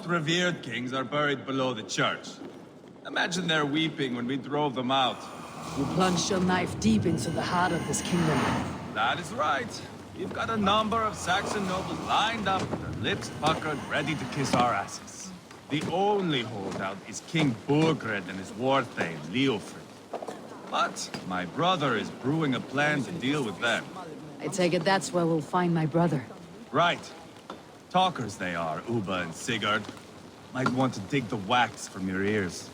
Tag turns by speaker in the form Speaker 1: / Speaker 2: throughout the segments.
Speaker 1: revered kings are buried below the church. Imagine their weeping when we drove them out.
Speaker 2: You plunged your knife deep into the heart of this kingdom.
Speaker 1: That is right. We've got a number of Saxon nobles lined up with their lips puckered, ready to kiss our asses. The only holdout is King Burgred and his war thane, Leofrid. But my brother is brewing a plan to deal with them.
Speaker 2: I take it that's where we'll find my brother.
Speaker 1: Right. Talkers they are, Uba and Sigurd. Might want to dig the wax from your ears.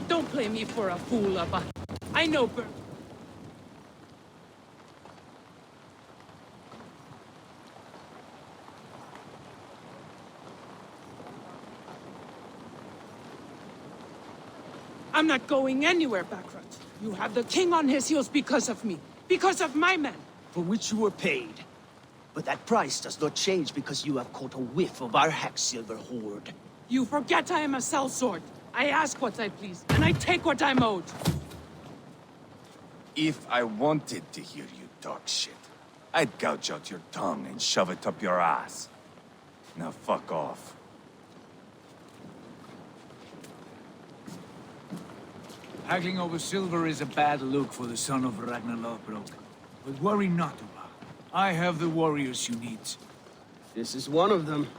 Speaker 3: Don't play me for a fool, Abba. I know I'm not going anywhere backwards. You have the king on his heels because of me. Because of my men.
Speaker 4: For which you were paid. But that price does not change because you have caught a whiff of our Hacksilver hoard.
Speaker 3: You forget I am a sellsword. I ask what I please, and I take what I'm owed.
Speaker 1: If I wanted to hear you talk shit, I'd gouge out your tongue and shove it up your ass. Now fuck off.
Speaker 5: Haggling over silver is a bad look for the son of Ragnar Lothbrok. But worry not, Uba. I have the warriors you need.
Speaker 4: This is one of them.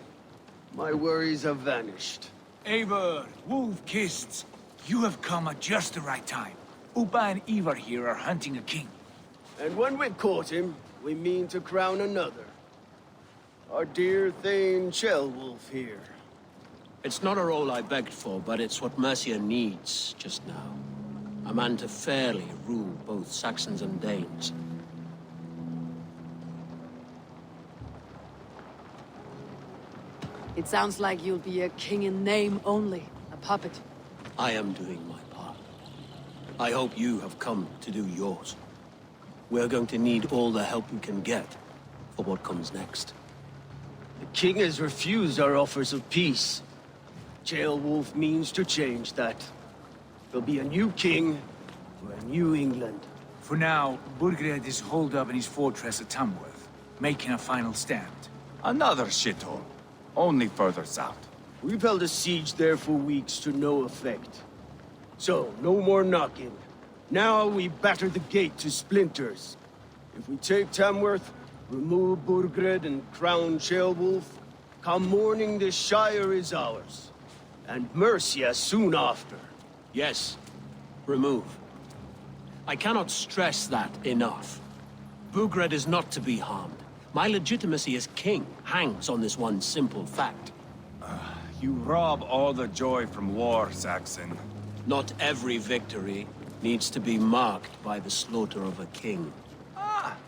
Speaker 4: My worries have vanished.
Speaker 5: Eivor, Wolf-Kissed, you have come at just the right time. Uba and Ivar here are hunting a king.
Speaker 4: And when we caught him, we mean to crown another. Our dear Thane Ceolwulf here.
Speaker 6: It's not a role I begged for, but it's what Mercia needs just now. A man to fairly rule both Saxons and Danes.
Speaker 2: It sounds like you'll be a king in name only, a puppet.
Speaker 6: I am doing my part. I hope you have come to do yours. We're going to need all the help we can get for what comes next.
Speaker 4: The king has refused our offers of peace. Ceolwulf means to change that. There'll be a new king for a new England.
Speaker 5: For now, Burgred is holed up in his fortress at Tamworth, making a final stand.
Speaker 1: Another shithole. Only further south.
Speaker 4: We've held a siege there for weeks to no effect. So, no more knocking. Now we batter the gate to splinters. If we take Tamworth, remove Burgred and crown Ceolwulf, come morning the Shire is ours. And Mercia soon after.
Speaker 6: Yes, remove. I cannot stress that enough. Burgred is not to be harmed. My legitimacy as king hangs on this one simple fact.
Speaker 1: You rob all the joy from war, Saxon.
Speaker 6: Not every victory needs to be marked by the slaughter of a king.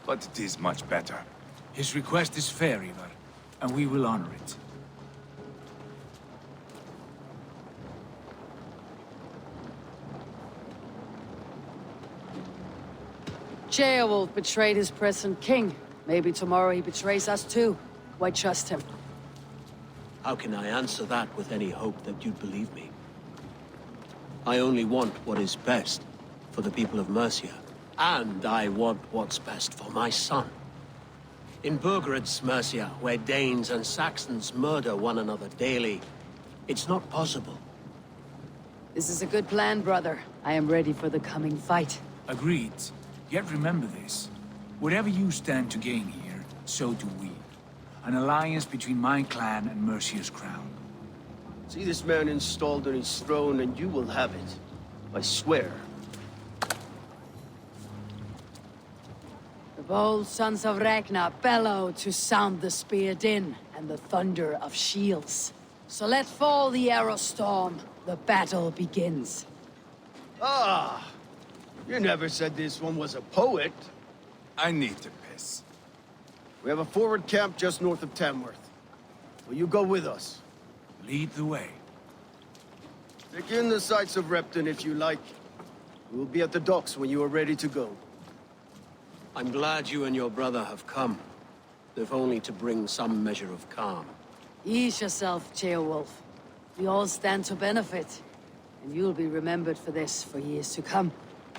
Speaker 1: But it is much better.
Speaker 5: His request is fair, Ivar, and we will honor it.
Speaker 2: Ceolwulf betrayed his present king. Maybe tomorrow he betrays us too. Why trust him?
Speaker 6: How can I answer that with any hope that you'd believe me? I only want what is best for the people of Mercia. And I want what's best for my son. In Burgred's Mercia, where Danes and Saxons murder one another daily, it's not possible.
Speaker 2: This is a good plan, brother. I am ready for the coming fight.
Speaker 5: Agreed. Yet remember this. Whatever you stand to gain here, so do we. An alliance between my clan and Mercia's crown.
Speaker 4: See this man installed on his throne and you will have it. I swear.
Speaker 2: The bold sons of Ragnar bellow to sound the spear din and the thunder of shields. So let fall the arrow storm. The battle begins.
Speaker 4: Ah! You never said this one was a poet.
Speaker 1: I need to piss.
Speaker 4: We have a forward camp just north of Tamworth. Will you go with us?
Speaker 5: Lead the way.
Speaker 4: Take in the sights of Repton if you like. We'll be at the docks when you are ready to go.
Speaker 6: I'm glad you and your brother have come, if only to bring some measure of calm.
Speaker 2: Ease yourself, Ceolwulf. We all stand to benefit. and you'll be remembered for this for years to come.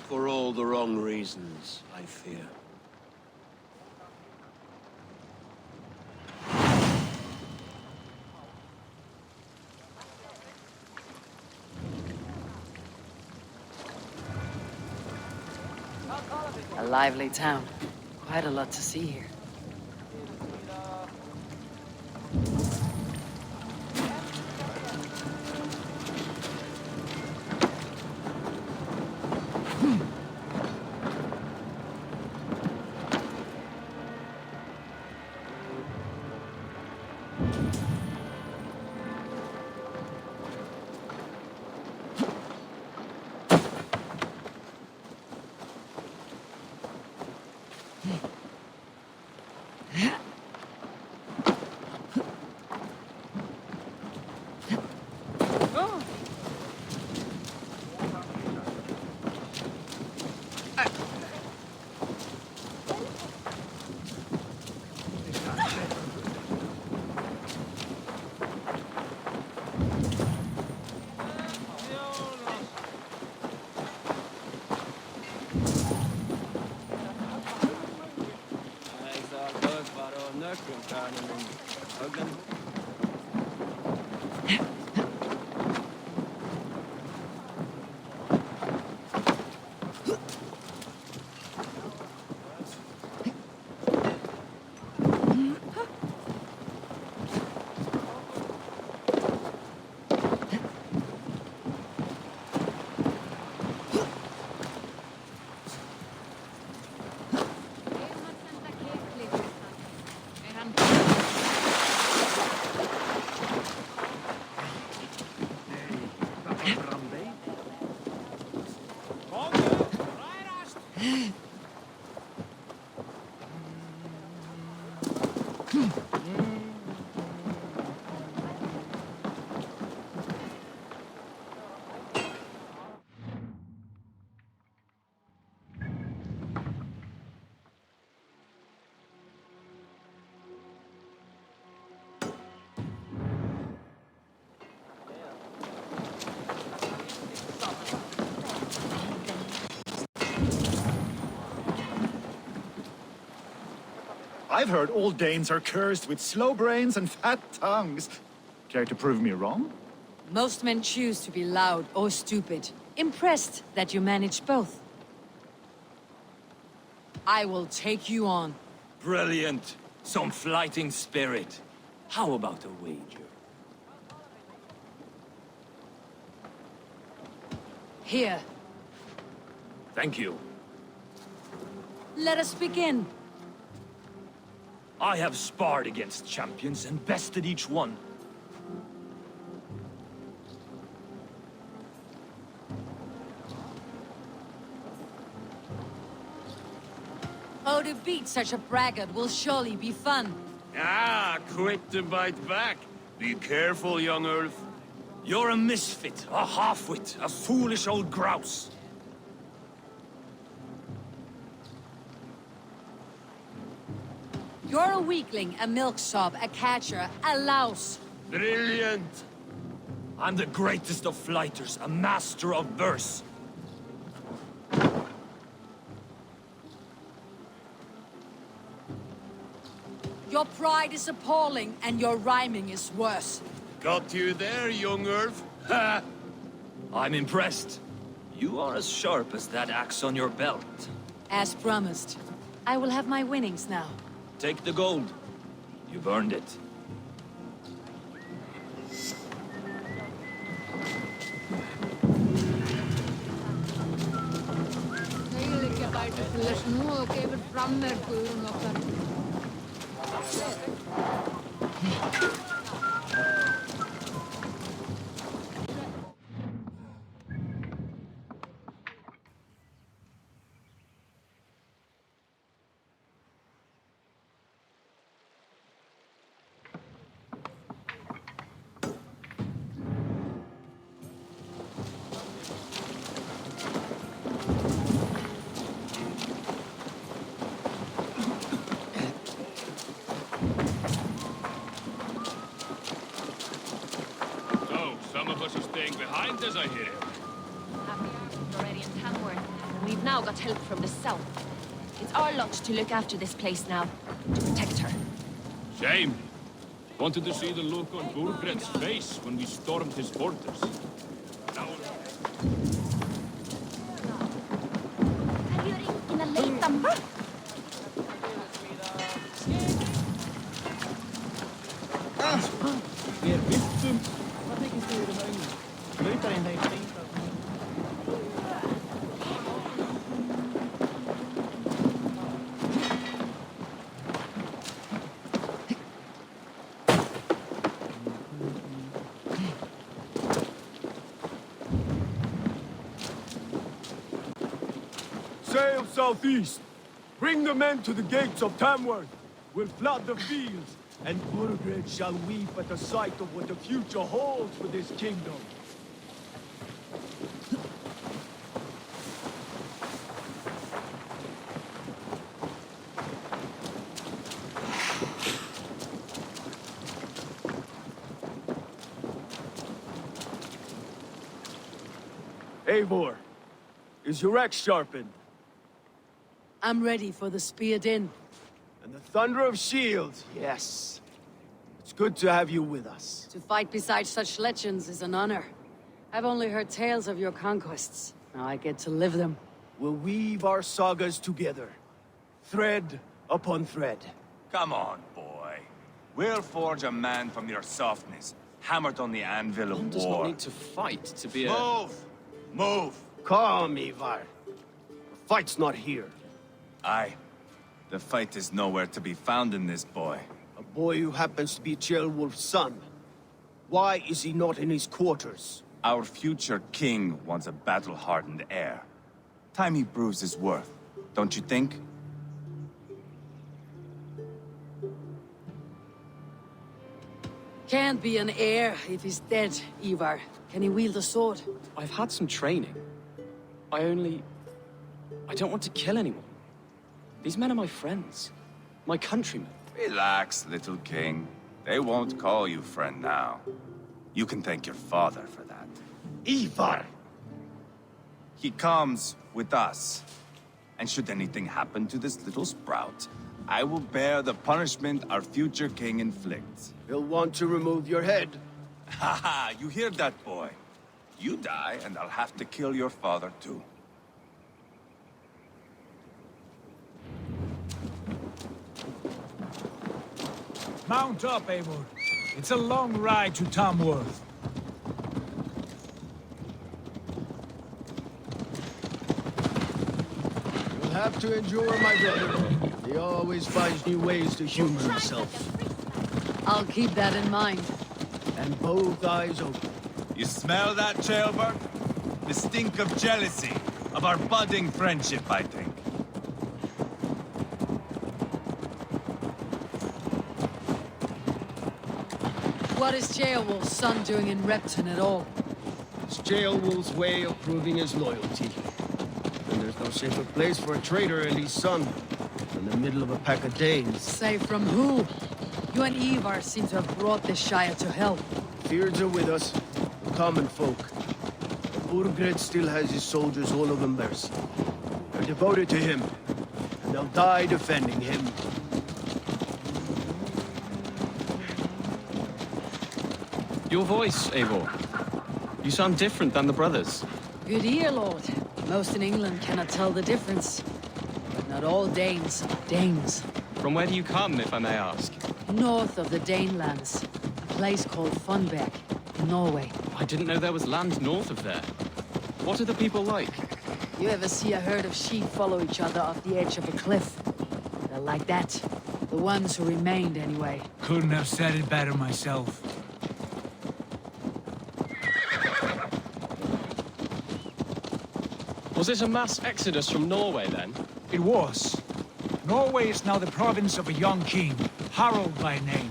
Speaker 6: For all the wrong reasons, I fear.
Speaker 2: A lively town. Quite a lot to see here.
Speaker 7: I've heard all Danes are cursed with slow brains and fat tongues. Care to prove me wrong?
Speaker 2: Most men choose to be loud or stupid. Impressed that you manage both. I will take you on.
Speaker 8: Brilliant. Some fighting spirit. How about a wager?
Speaker 2: Here,
Speaker 8: Thank you.
Speaker 2: let us begin.
Speaker 8: I have sparred against champions and bested each one.
Speaker 2: Oh, to beat such a braggart will surely be fun.
Speaker 8: Ah, quick to bite back. Be careful, young Earth. You're a misfit, a half-wit, a foolish old grouse.
Speaker 2: You're a weakling, a milksop, a catcher, a louse.
Speaker 8: Brilliant. I'm the greatest of flighters, a master of verse.
Speaker 2: Your pride is appalling, and your rhyming is worse.
Speaker 8: Got you there, young Earth. Ha! I'm impressed. You are as sharp as that axe on your belt.
Speaker 2: As promised. I will have my winnings now.
Speaker 8: Take the gold. You've earned it.
Speaker 9: Þau bæti til þess nú og gefur frammerkuðum okkar.
Speaker 1: So, some of us are staying behind as I hear it.
Speaker 10: Already in Tamworth, and we've now got help from the south. It's our lot to look after this place now, to protect her.
Speaker 8: Shame. Wanted to see the look on Burgred's face when we stormed his fortress. Now...
Speaker 4: Sail southeast. Bring the men to the gates of Tamworth. We'll flood the fields, and Burgred shall weep at the sight of what the future holds for this kingdom. Eivor, is your axe sharpened?
Speaker 2: I'm ready for the spear din.
Speaker 4: And the thunder of shields, yes. It's good to have you with us.
Speaker 2: To fight beside such legends is an honor. I've only heard tales of your conquests. Now I get to live them.
Speaker 4: We'll weave our sagas together, thread upon thread.
Speaker 1: Come on, boy. We'll forge a man from your softness, hammered on the anvil of
Speaker 11: One does
Speaker 1: war.
Speaker 11: not need to fight to be a...
Speaker 1: Move! Move!
Speaker 4: Calm, Ivar. The fight's not here.
Speaker 1: Aye. The fight is nowhere to be found in this boy.
Speaker 4: A boy who happens to be Ceolwulf's son. Why is he not in his quarters?
Speaker 1: Our future king wants a battle-hardened heir. Time he proves his worth, don't you think?
Speaker 2: Can't be an heir if he's dead, Ivar. Can he wield a sword?
Speaker 11: I've had some training. I don't want to kill anyone. These men are my friends. My countrymen.
Speaker 1: Relax, little king. They won't call you friend now. You can thank your father for that.
Speaker 4: Ivar!
Speaker 1: He comes with us. And should anything happen to this little sprout, I will bear the punishment our future king inflicts.
Speaker 4: He'll want to remove your head.
Speaker 1: Haha, you hear that, boy? You die, and I'll have to kill your father, too.
Speaker 5: Mount up, Eivor. It's a long ride to Tamworth.
Speaker 4: You'll have to endure, my brother. He always finds new ways to humor himself.
Speaker 2: I'll keep that in mind.
Speaker 4: And both eyes open.
Speaker 1: You smell that, Ceolbert? The stink of jealousy, of our budding friendship, I think.
Speaker 2: What is Ceolwulf's son doing in Repton at all?
Speaker 4: It's Ceolwulf's way of proving his loyalty. And there's no safer place for a traitor and his son than the middle of a pack of Danes.
Speaker 2: Say from who? You and Ivar seem to have brought this Shire to hell.
Speaker 4: Fears are with us, the common folk. But Burgred still has his soldiers all over Mercia. They're devoted to him, and they'll die defending him.
Speaker 11: Your voice, Eivor. You sound different than the brothers.
Speaker 2: Good ear, Lord. Most in England cannot tell the difference. But not all Danes are Danes.
Speaker 11: From where do you come, if I may ask?
Speaker 2: North of the Danelands, a place called Funberg, in Norway.
Speaker 11: I didn't know there was land north of there. What are the people like?
Speaker 2: You ever see a herd of sheep follow each other off the edge of a cliff? They're like that. The ones who remained, anyway.
Speaker 5: Couldn't have said it better myself.
Speaker 11: Was it a mass exodus from Norway, then?
Speaker 5: It was. Norway is now the province of a young king, Harald by name.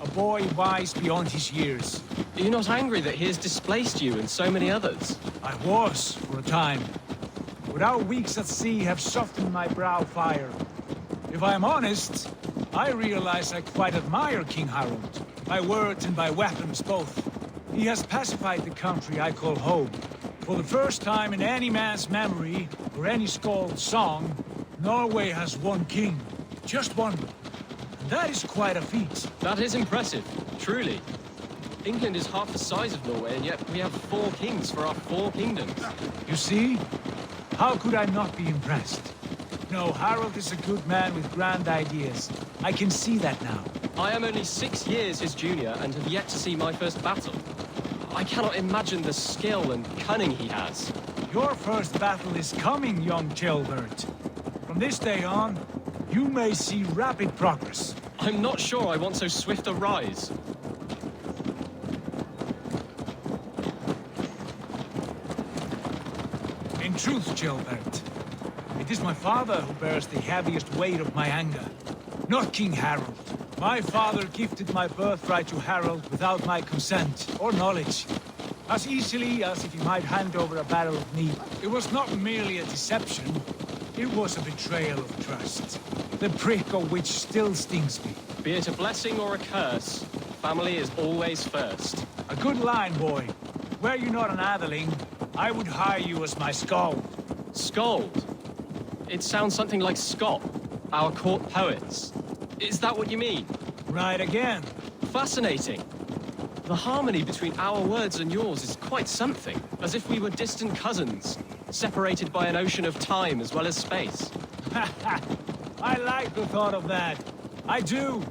Speaker 5: A boy wise beyond his years.
Speaker 11: Are you not angry that he has displaced you and so many others?
Speaker 5: I was, for a time. But our weeks at sea have softened my brow fire. If I am honest, I realize I quite admire King Harald. By words and by weapons both. He has pacified the country I call home. For the first time in any man's memory, or any skald's song, Norway has one king. Just one. And that is quite a feat.
Speaker 11: That is impressive, truly. England is half the size of Norway, and yet we have 4 kings for our 4 kingdoms.
Speaker 5: You see? How could I not be impressed? No, Harold is a good man with grand ideas. I can see that now.
Speaker 11: I am only 6 years his junior and have yet to see my first battle. I cannot imagine the skill and cunning he has.
Speaker 5: Your first battle is coming, young Gilbert. From this day on, you may see rapid progress.
Speaker 11: I'm not sure I want so swift a rise.
Speaker 5: In truth, Gilbert, it is my father who bears the heaviest weight of my anger, not King Harold. My father gifted my birthright to Harold without my consent or knowledge, as easily as if he might hand over a barrel of meat. It was not merely a deception, it was a betrayal of trust, the prick of which still stings me.
Speaker 11: Be it a blessing or a curse, family is always first.
Speaker 5: A good line, boy. Were you not an atheling, I would hire you as my skald.
Speaker 11: Skald? It sounds something like Scott, our court poets. Is that what you mean?
Speaker 5: Right again.
Speaker 11: Fascinating. The harmony between our words and yours is quite something. As if we were distant cousins, separated by an ocean of time as well as space.
Speaker 5: I like the thought of that. I do.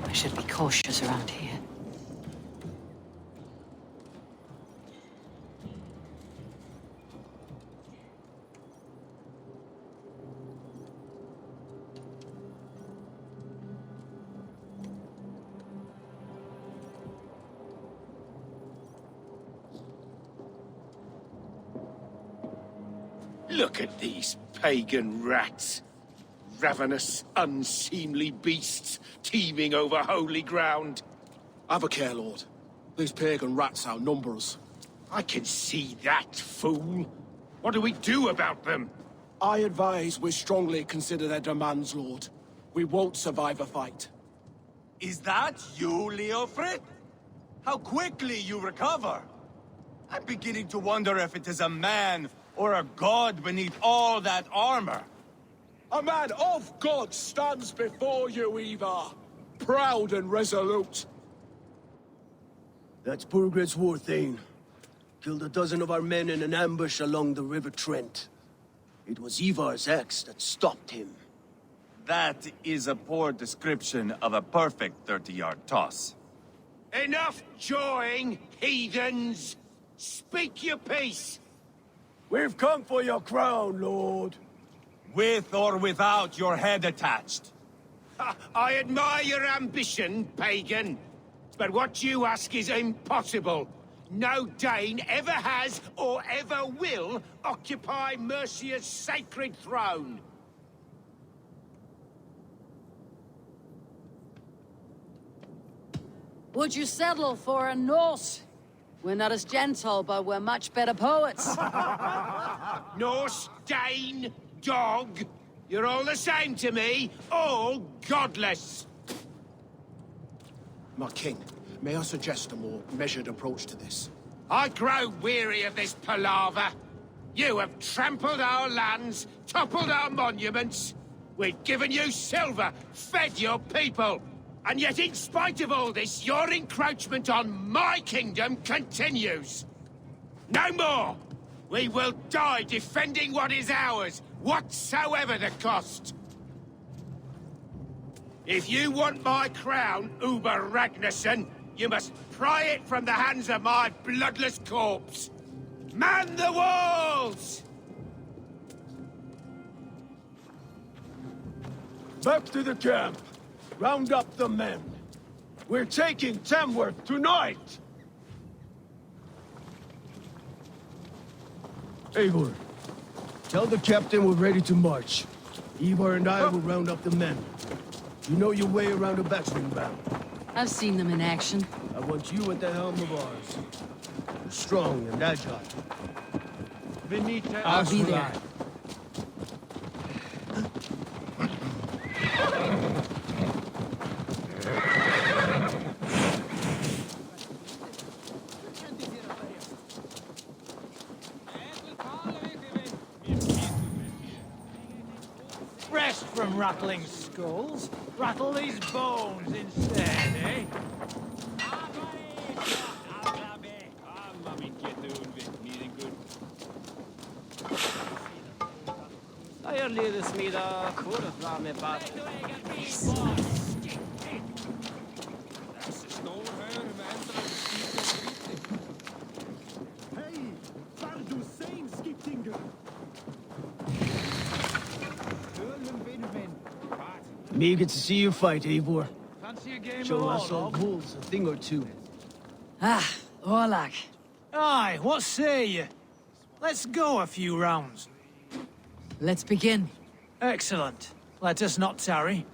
Speaker 2: I should be cautious around here.
Speaker 4: Look at these pagan rats. Ravenous, unseemly beasts teeming over holy ground.
Speaker 12: Have a care, Lord. These pagan rats outnumber us.
Speaker 4: I can see that, fool. What do we do about them?
Speaker 12: I advise we strongly consider their demands, Lord. We won't survive a fight.
Speaker 1: Is that you, Leofrid? How quickly you recover! I'm beginning to wonder if it is a man or a god beneath all that armor.
Speaker 12: A man of God stands before you, Eva. Proud and resolute.
Speaker 4: That's Burgred's war thane. Killed a dozen of our men in an ambush along the River Trent. It was Ivar's axe that stopped him.
Speaker 1: That is a poor description of a perfect 30-yard toss.
Speaker 4: Enough jawing, heathens! Speak your piece! We've come for your crown, Lord.
Speaker 1: With or without your head attached.
Speaker 4: I admire your ambition, pagan. But what you ask is impossible. No Dane ever has or ever will occupy Mercia's sacred throne.
Speaker 2: Would you settle for a Norse? We're not as gentle, but we're much better poets.
Speaker 4: Norse, Dane, dog. You're all the same to me. All godless.
Speaker 12: My king, may I suggest a more measured approach to this?
Speaker 4: I grow weary of this palaver.
Speaker 12: You have trampled our lands, toppled our monuments. We've given you silver, fed your people. And yet, in spite of all this, your encroachment on my kingdom continues. No more! We will die defending what is ours, whatsoever the cost. If you want my crown, Uber Ragnarsson, you must pry it from the hands of my bloodless corpse. Man the walls!
Speaker 4: Back to the camp. Round up the men. We're taking Tamworth tonight! Eivor, tell the captain we're ready to march. Eivor and I will round up the men. You know your way around a battering ram.
Speaker 2: I've seen them in action.
Speaker 4: I want you at the helm of ours. You're strong and agile.
Speaker 2: I'll be there.
Speaker 5: Rest from rattling skulls. Rattle these bones instead, eh?
Speaker 11: Jag leder smida kor fram med bat.
Speaker 4: Eager to see you fight, Eivor.
Speaker 5: Fancy a game
Speaker 4: Show
Speaker 5: of
Speaker 4: us old wolves a thing or two.
Speaker 2: Ah, Orlak.
Speaker 5: Aye, what say you? Let's go a few rounds.
Speaker 2: Let's begin.
Speaker 5: Excellent. Let us not tarry.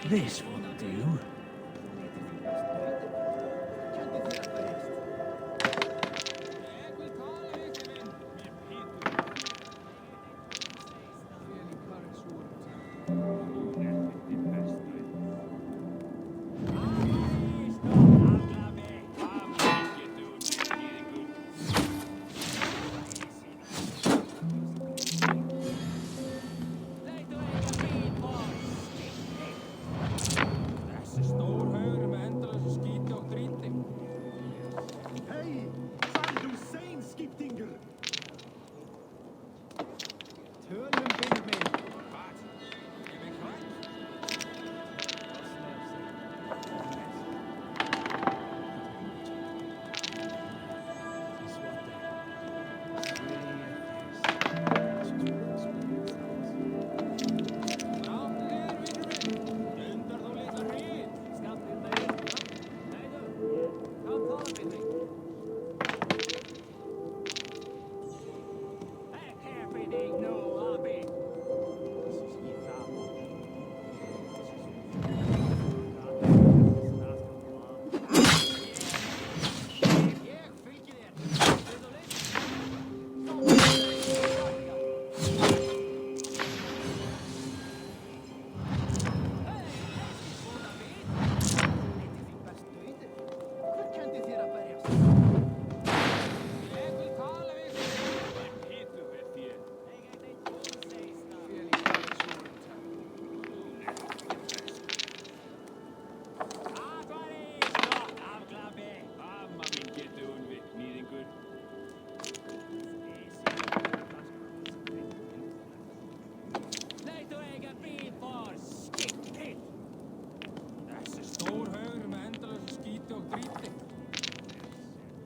Speaker 5: This will do.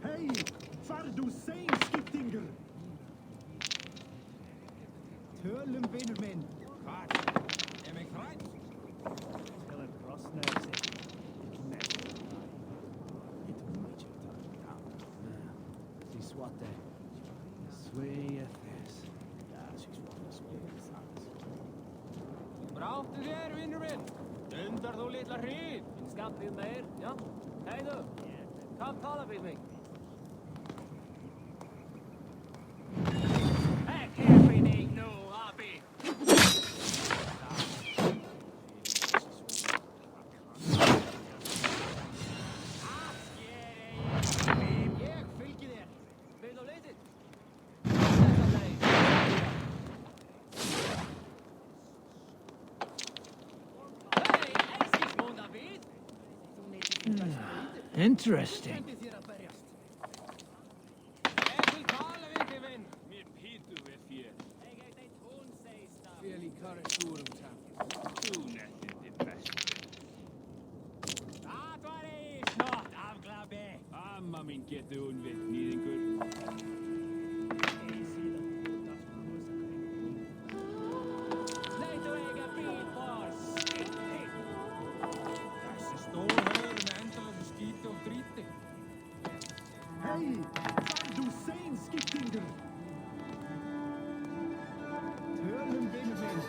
Speaker 7: Hej! Far du sein, skittinger! Tölen vinner min!
Speaker 11: Bráttu þér, vinnur minn! Stundar þú litla hríð! Skampið meir, já. Hei þú! Kom tala við mig! Ekki everything, no, Abby! Ég fylgi þér! Vil þú litið?
Speaker 5: Interesting.
Speaker 8: Amma mín getur hún við nýðingur.
Speaker 7: Hej! Far du sein, skittinger! Tölen vinner min!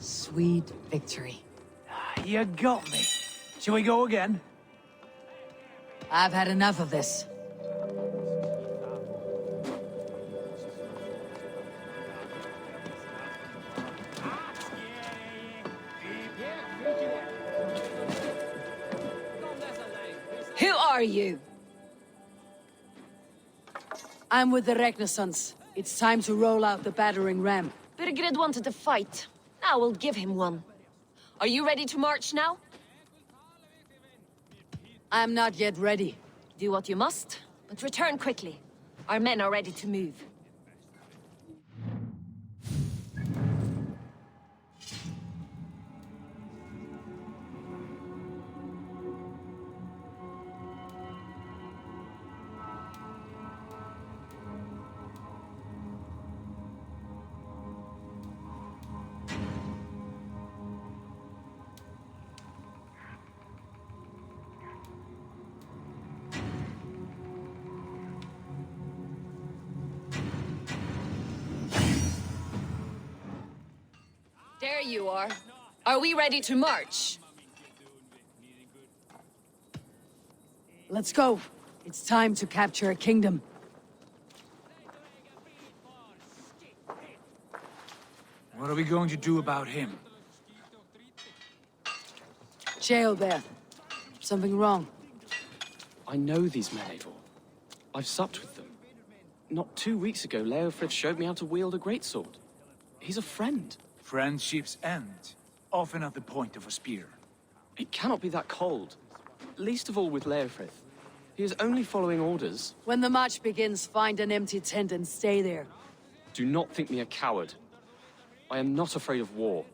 Speaker 2: Sweet victory.
Speaker 5: You got me. Shall we go again?
Speaker 2: I've had enough of this. Who are you? I'm with the Renaissance. It's time to roll out the battering ram.
Speaker 10: Birgrid wanted to fight. Now we'll give him one. Are you ready to march now?
Speaker 2: I'm not yet ready.
Speaker 10: Do what you must, but return quickly. Our men are ready to move. There you are. Are we ready to march?
Speaker 2: Let's go. It's time to capture a kingdom.
Speaker 5: What are we going to do about him?
Speaker 2: Jail there. Something wrong.
Speaker 11: I know these men, Eivor. I've supped with them. Not 2 weeks ago, Leofrith showed me how to wield a greatsword. He's a friend.
Speaker 5: Friendships end, often at the point of a spear.
Speaker 11: It cannot be that cold. Least of all with Leofrith. He is only following orders.
Speaker 2: When the march begins, find an empty tent and stay there.
Speaker 11: Do not think me a coward. I am not afraid of war.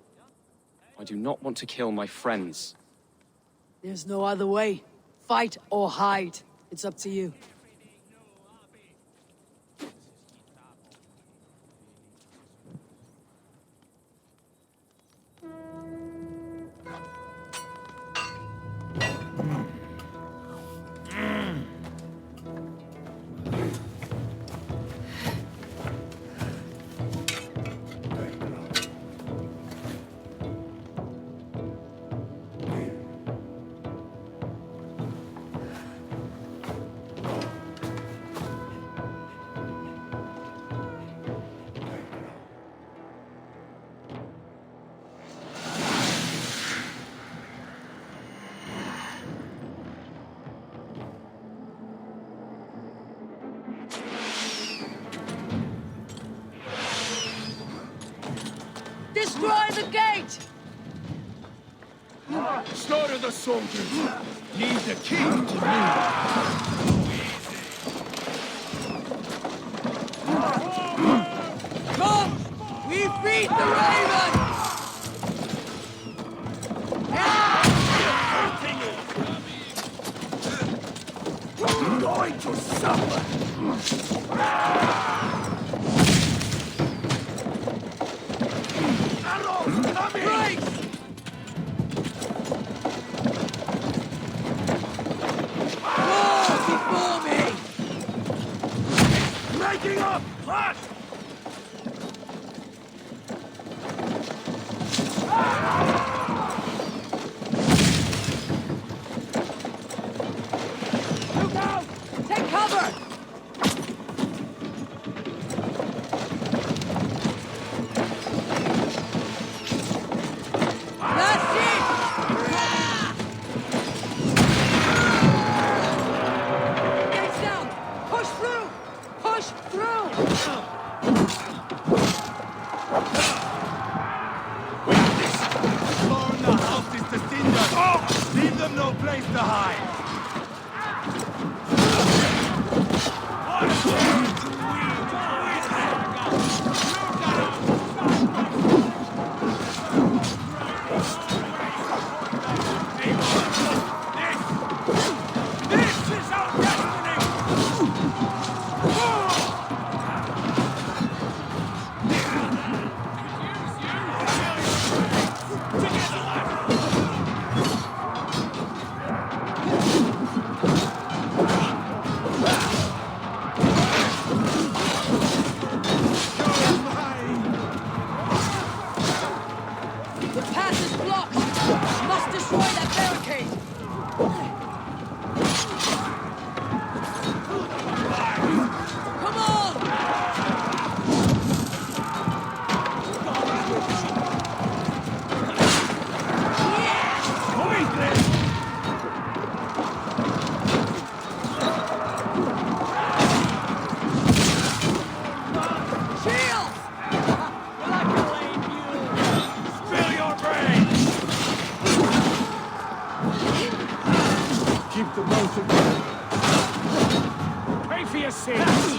Speaker 11: I do not want to kill my friends.
Speaker 2: There's no other way. fight or hide. It's up to you. Destroy the gate!
Speaker 12: Slaughter the soldiers! Leave the king to me!
Speaker 2: Come! We beat the Raven!
Speaker 12: You're going to suffer! Arrows coming!
Speaker 2: Right! Before me!
Speaker 12: Breaking up! Fast!
Speaker 2: Look out! Take cover! That's it! Gates down! Push through! Push through!
Speaker 1: Burn the houses to cinders! Leave them no place to hide!
Speaker 12: This is our destiny!
Speaker 2: The path is blocked! Must destroy that barricade! Come on! Shield!
Speaker 1: Spill your brains!
Speaker 12: Keep the motion going.
Speaker 5: Pray for your sins!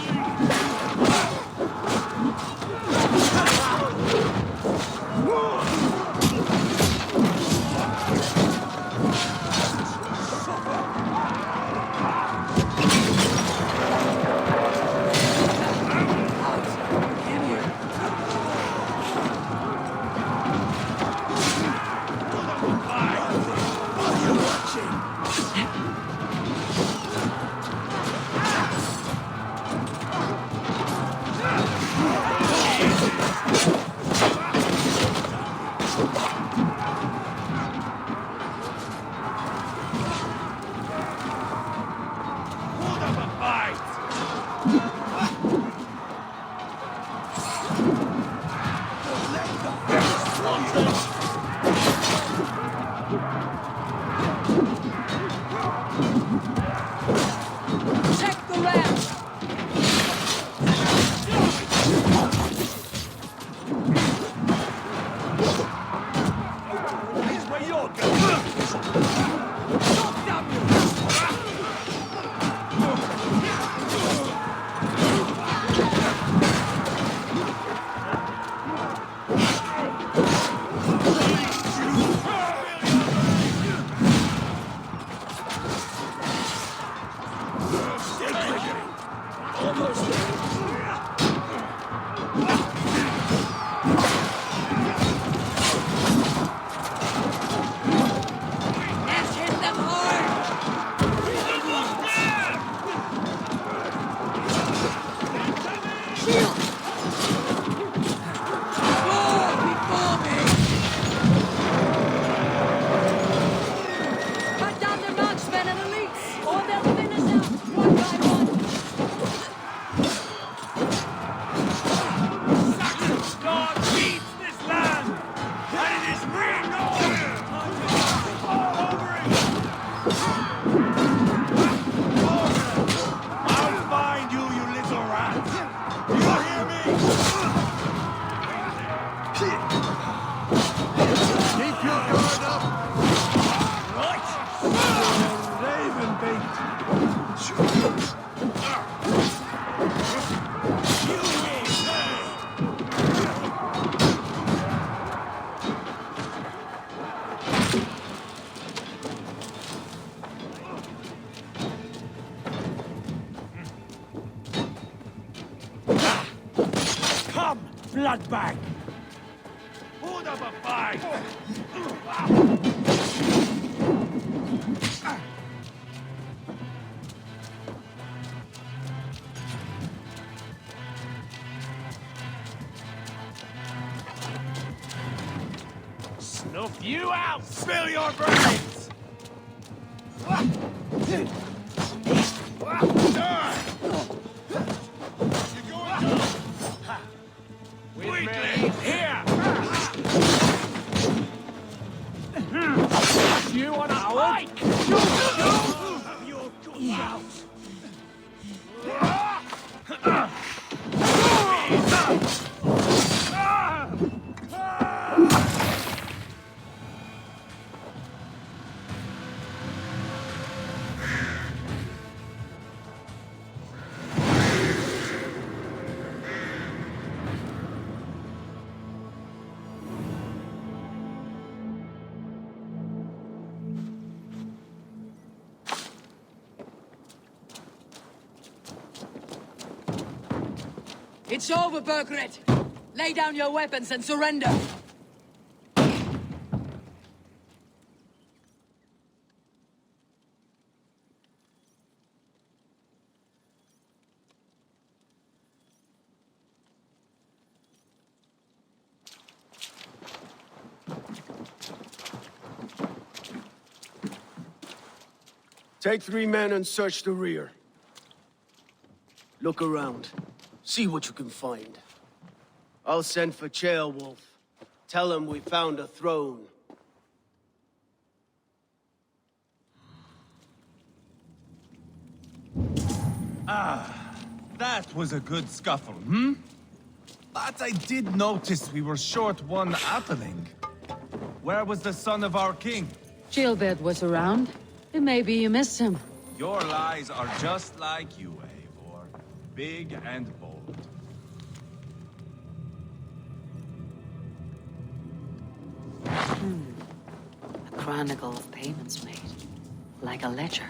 Speaker 5: bloodbag!
Speaker 8: Hold up a fight! Snuff you out!
Speaker 1: Spill your brains!
Speaker 8: Weekly!
Speaker 5: Here! You want a fight?
Speaker 2: It's over, Burgred. Lay down your weapons and surrender.
Speaker 4: Take 3 men and search the rear. Look around. See what you can find. I'll send for Ceolwulf. Tell him we found a throne.
Speaker 1: That was a good scuffle, hmm? But I did notice we were short one Atheling. Where was the son of our king?
Speaker 2: Gilbert was around. Maybe you missed him.
Speaker 1: Your lies are just like you, Eivor. Big and bold.
Speaker 2: A chronicle of payments made. Like a ledger.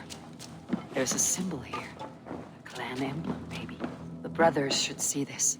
Speaker 2: There's a symbol here. A clan emblem, maybe. The brothers should see this.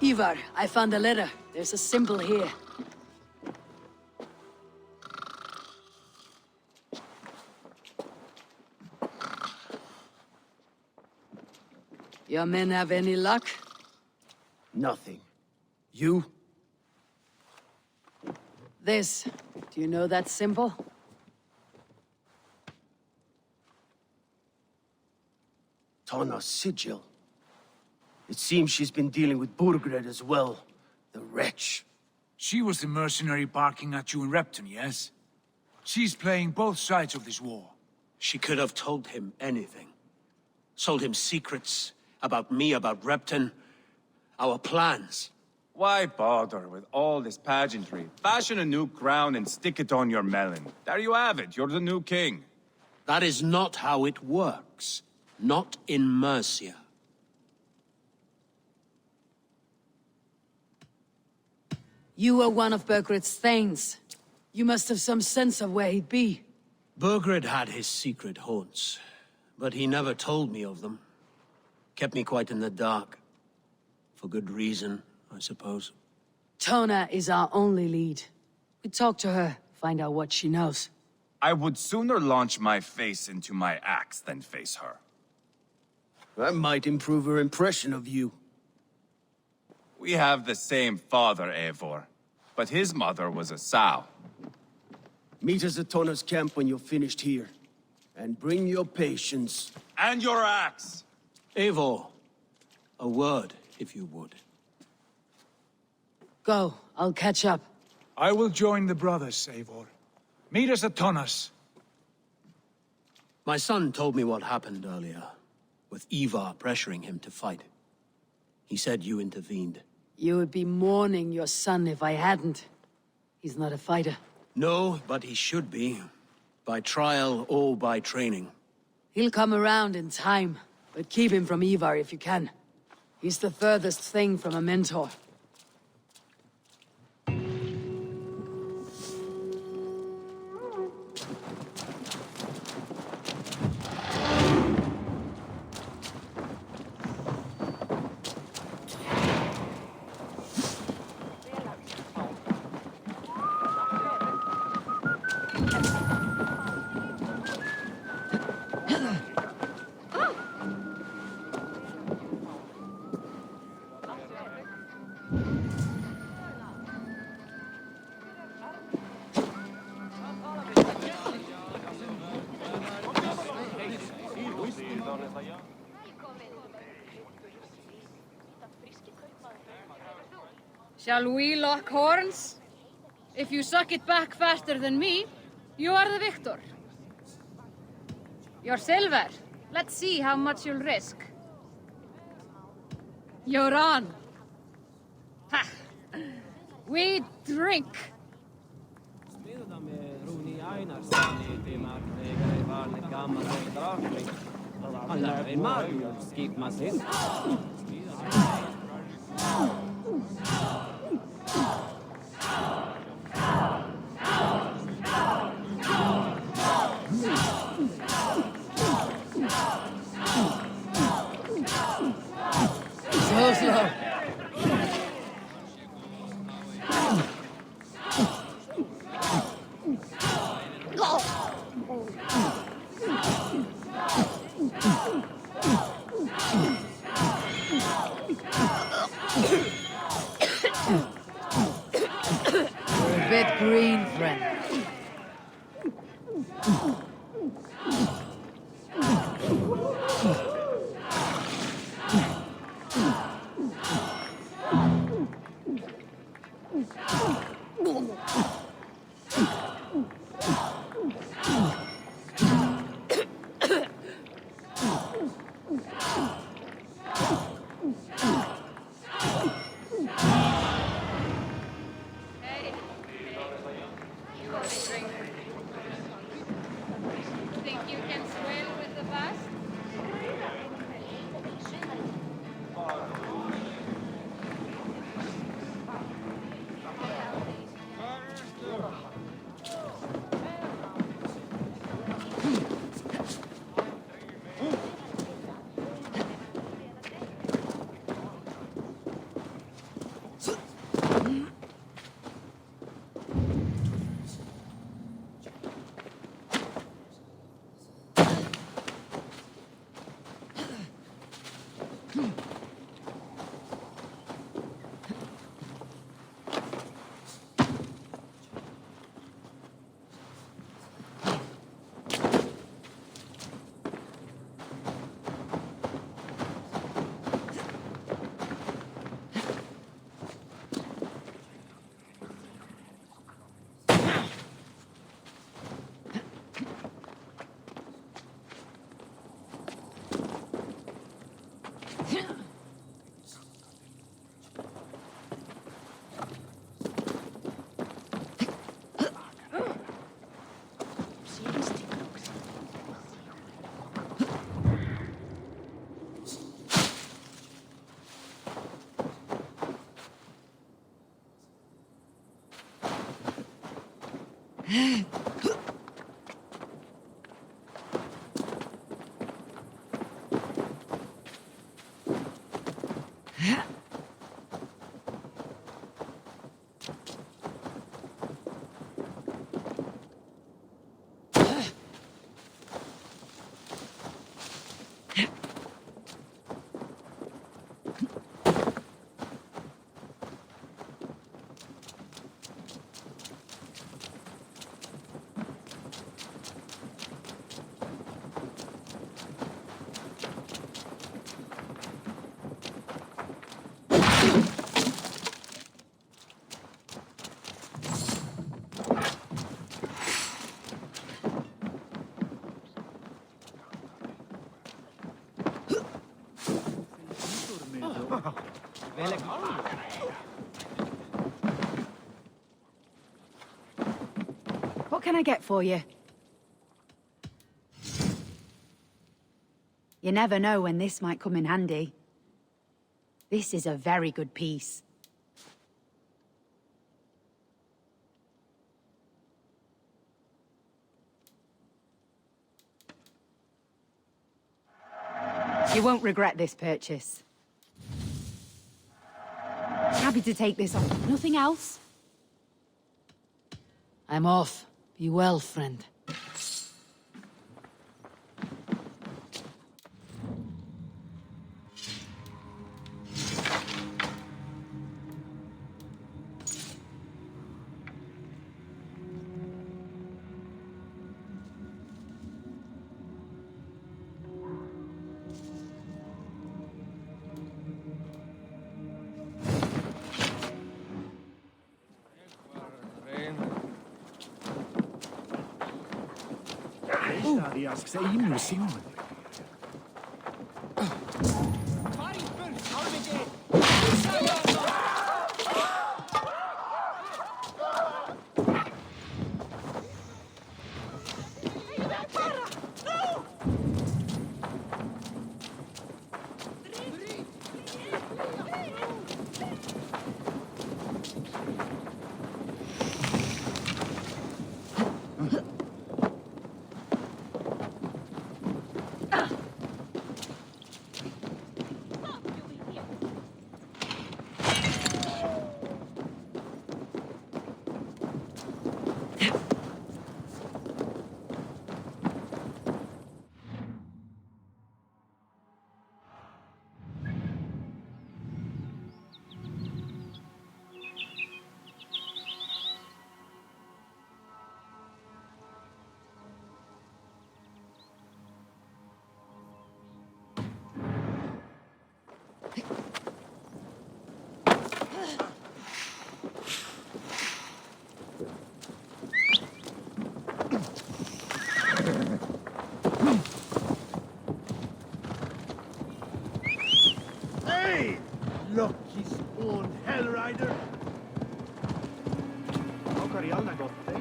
Speaker 2: Ivar, I found a letter. There's a symbol here. Your men have any luck?
Speaker 4: Nothing. You?
Speaker 2: This. Do you know that symbol?
Speaker 4: Tana's sigil. It seems she's been dealing with Burgred as well. The wretch.
Speaker 5: She was the mercenary barking at you in Repton, yes? She's playing both sides of this war.
Speaker 6: She could have told him anything. Sold him secrets about me, about Repton, our plans.
Speaker 1: Why bother with all this pageantry? Fashion a new crown and stick it on your melon. There you have it, you're the new king.
Speaker 6: That is not how it works. Not in Mercia.
Speaker 2: You were one of Burgred's thanes. You must have some sense of where he'd be.
Speaker 6: Burgred had his secret haunts, but he never told me of them. Kept me quite in the dark. For good reason, I suppose.
Speaker 2: Tona is our only lead. We talk to her, find out what she knows.
Speaker 1: I would sooner launch my face into my axe than face her.
Speaker 4: That might improve her impression of you.
Speaker 1: We have the same father, Eivor, but his mother was a sow.
Speaker 4: Meet us at Tona's camp when you're finished here. And bring your patience.
Speaker 1: And your axe!
Speaker 6: Eivor, a word, if you would.
Speaker 2: Go, I'll catch up.
Speaker 5: I will join the brothers, Eivor. Meet us at Tonnas.
Speaker 6: My son told me what happened earlier, with Ivar pressuring him to fight. He said you intervened.
Speaker 2: You would be mourning your son if I hadn't. He's not a fighter.
Speaker 6: No, but he should be. By trial or by training.
Speaker 2: He'll come around in time, but keep him from Ivar if you can. He's the furthest thing from a mentor.
Speaker 9: Shall we lock horns? If you suck it back faster than me, you are the victor. Your silver. Let's see how much you'll risk. You're on. Ha! We drink.
Speaker 2: So slow. You're a bit green, friend.
Speaker 9: Hey. You want a drink? Think you can swim with the best?
Speaker 13: What can I get for you? You never know when this might come in handy. This is a very good piece. You won't regret this purchase. Happy to take this on. Nothing else?
Speaker 2: I'm off. Be well, friend.
Speaker 12: Hey! Lucky spawned hell rider!
Speaker 7: Har i alla gått dig?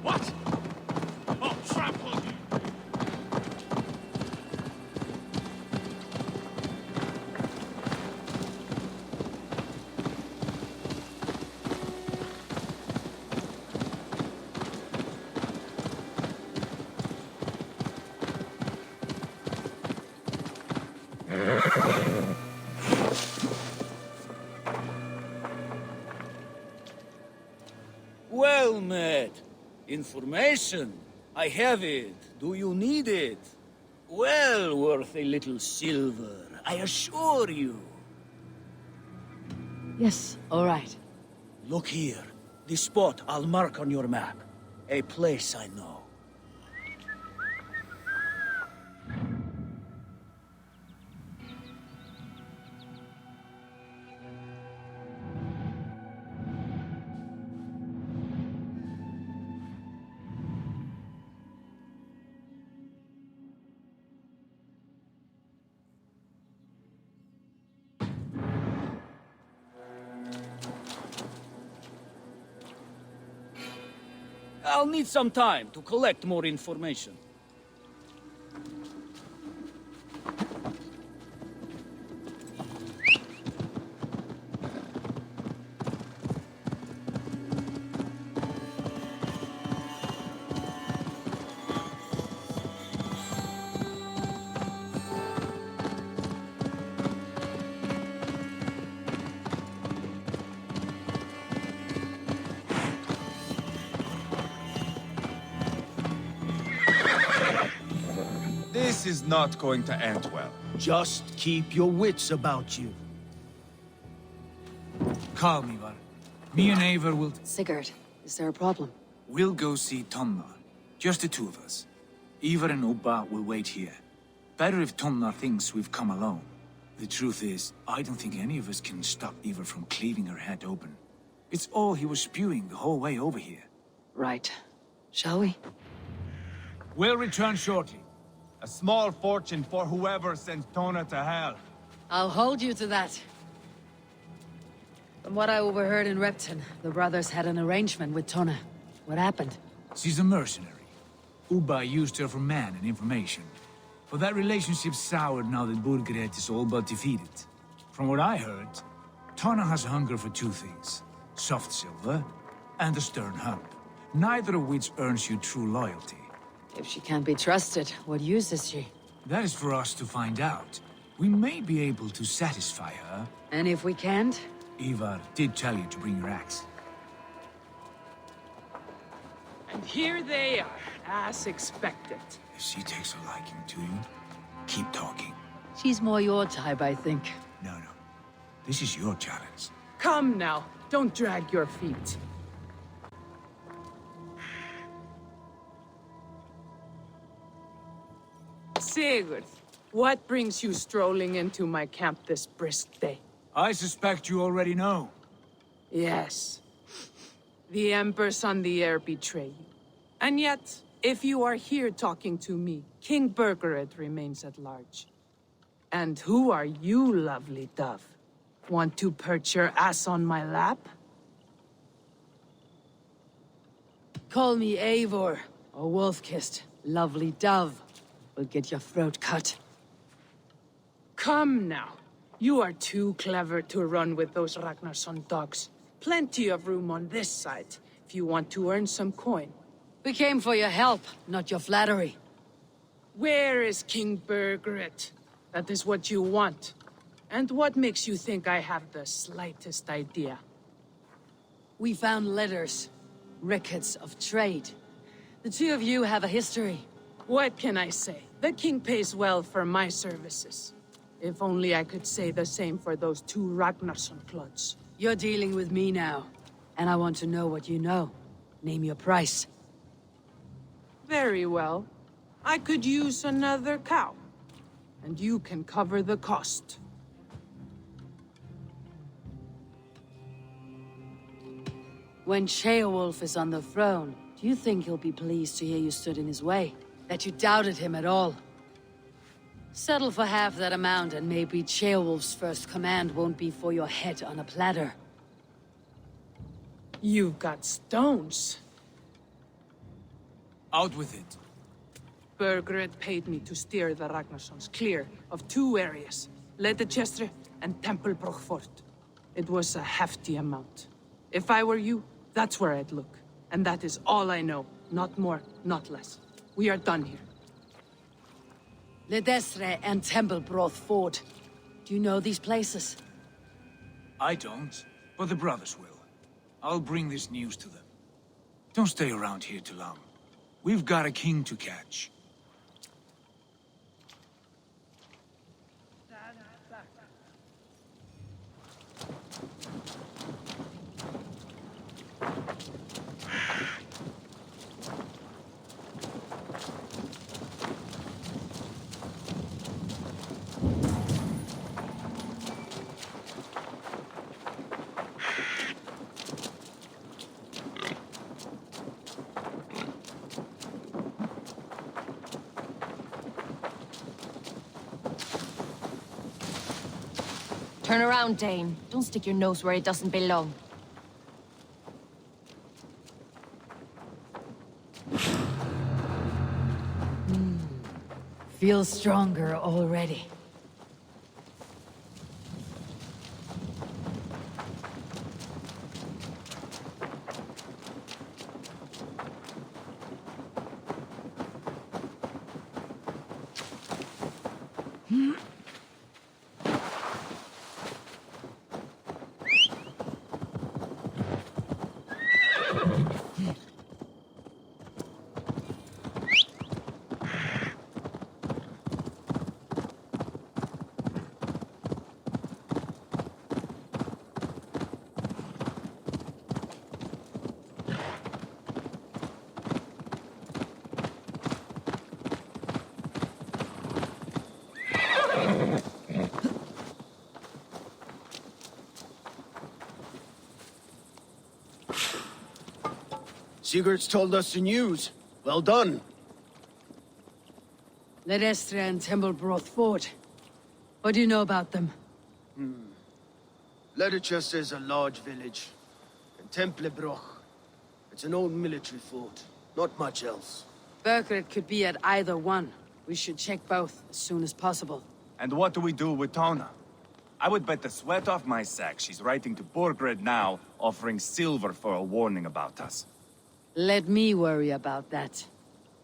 Speaker 8: What? Oh, trample you!
Speaker 14: Well met. Information. I have it. Do you need it? Well worth a little silver, I assure you.
Speaker 2: Yes, all right.
Speaker 14: Look here. The spot I'll mark on your map. A place I know. I'll need some time to collect more information.
Speaker 1: This is not going to end well.
Speaker 4: Just keep your wits about you.
Speaker 5: Calm, Ivar. Me and Eivor will...
Speaker 2: Sigurd, is there a problem?
Speaker 5: We'll go see Tomnar. Just the two of us. Ivar and Ubba will wait here. Better if Tomnar thinks we've come alone. The truth is, I don't think any of us can stop Ivar from cleaving her head open. It's all he was spewing the whole way over here.
Speaker 2: Right. Shall we?
Speaker 5: We'll return shortly.
Speaker 1: A small fortune for whoever sends Tona to hell.
Speaker 2: I'll hold you to that. From what I overheard in Repton, the brothers had an arrangement with Tona. What happened?
Speaker 5: She's a mercenary. Ubba used her for man and information. But that relationship soured now that Burgred is all but defeated. From what I heard, Tona has hunger for two things. Soft silver and a stern hump. Neither of which earns you true loyalty.
Speaker 2: If she can't be trusted, what use is she?
Speaker 5: That is for us to find out. We may be able to satisfy her.
Speaker 2: And if we can't?
Speaker 5: Ivar did tell you to bring your axe.
Speaker 3: And here they are, as expected.
Speaker 5: If she takes a liking to you, keep talking.
Speaker 2: She's more your type, I think.
Speaker 5: No. This is your challenge.
Speaker 3: Come now, don't drag your feet. Sigurd, what brings you strolling into my camp this brisk day?
Speaker 5: I suspect you already know.
Speaker 3: Yes. The Emperor's on the air betray you. And yet, if you are here talking to me, King Burgred remains at large. And who are you, lovely dove? Want to perch your ass on my lap?
Speaker 2: Call me Eivor, or Wolf-Kissed, lovely dove. Will get your throat cut.
Speaker 3: Come now. You are too clever to run with those Ragnarsson dogs. Plenty of room on this side, if you want to earn some coin.
Speaker 2: We came for your help, not your flattery.
Speaker 3: Where is King Burgred? That is what you want. And what makes you think I have the slightest idea?
Speaker 2: We found letters, records of trade. The two of you have a history.
Speaker 3: What can I say? The king pays well for my services. If only I could say the same for those two Ragnarsson clods.
Speaker 2: You're dealing with me now, and I want to know what you know. Name your price.
Speaker 3: Very well. I could use another cow. And you can cover the cost.
Speaker 2: When Ceolwulf is on the throne, do you think he'll be pleased to hear you stood in his way? That you doubted him at all? Settle for half that amount and maybe Ceolwulf's first command won't be for your head on a platter.
Speaker 3: You've got stones.
Speaker 5: Out with it.
Speaker 3: Burgred paid me to steer the Ragnarssons clear of two areas, Leicester and Tempelbroch Fort. It was a hefty amount. If I were you, that's where I'd look. And that is all I know. Not more, not less. We are done here.
Speaker 2: Leicester and Tempelbroch Fort. Do you know these places?
Speaker 5: I don't, but the brothers will. I'll bring this news to them. Don't stay around here too long. We've got a king to catch.
Speaker 10: Turn around, Dane. Don't stick your nose where it doesn't belong.
Speaker 2: feel stronger already.
Speaker 4: Sigurd's told us the news. Well done.
Speaker 2: Ledestra and Templebroth fought. What do you know about them?
Speaker 4: Leatherchester is a large village. And Templebroch, it's an old military fort. Not much else.
Speaker 2: Burkred could be at either one. We should check both as soon as possible.
Speaker 1: And what do we do with Tona? I would bet the sweat off my sack she's writing to Borgred now, offering silver for a warning about us.
Speaker 2: Let me worry about that.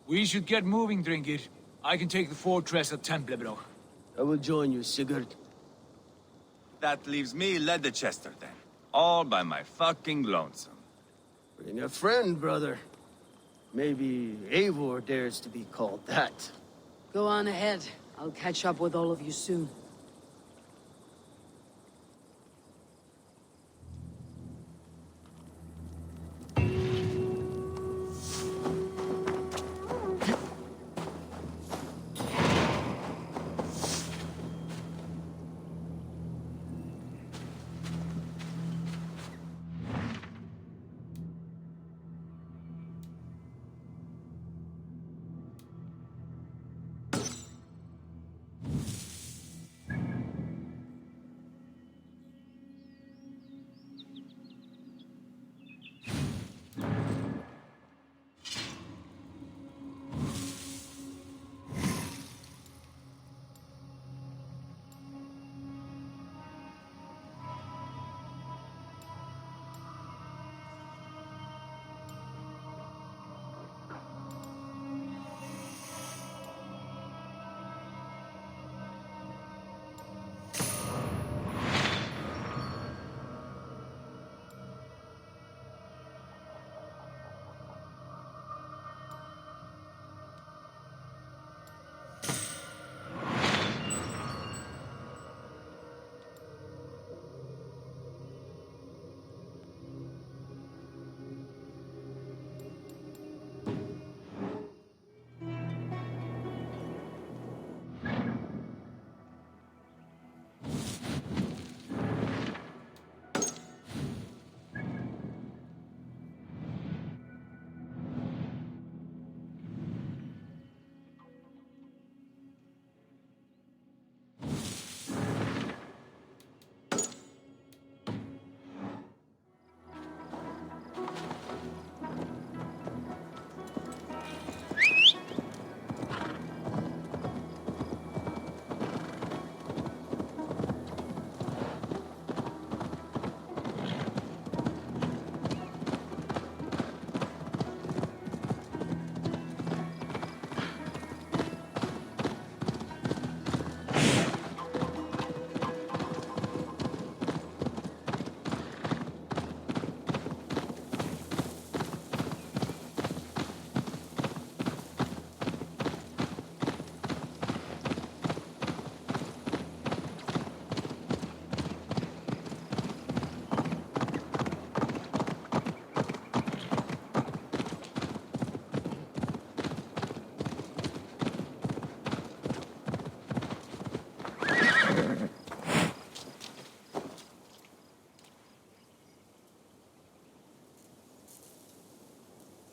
Speaker 5: We should get moving, Drinkit. I can take the fortress at Templebroch.
Speaker 4: I will join you, Sigurd.
Speaker 1: That leaves me Leicester then. All by my fucking lonesome.
Speaker 4: Bring a friend, brother. Maybe Eivor dares to be called that.
Speaker 2: Go on ahead. I'll catch up with all of you soon.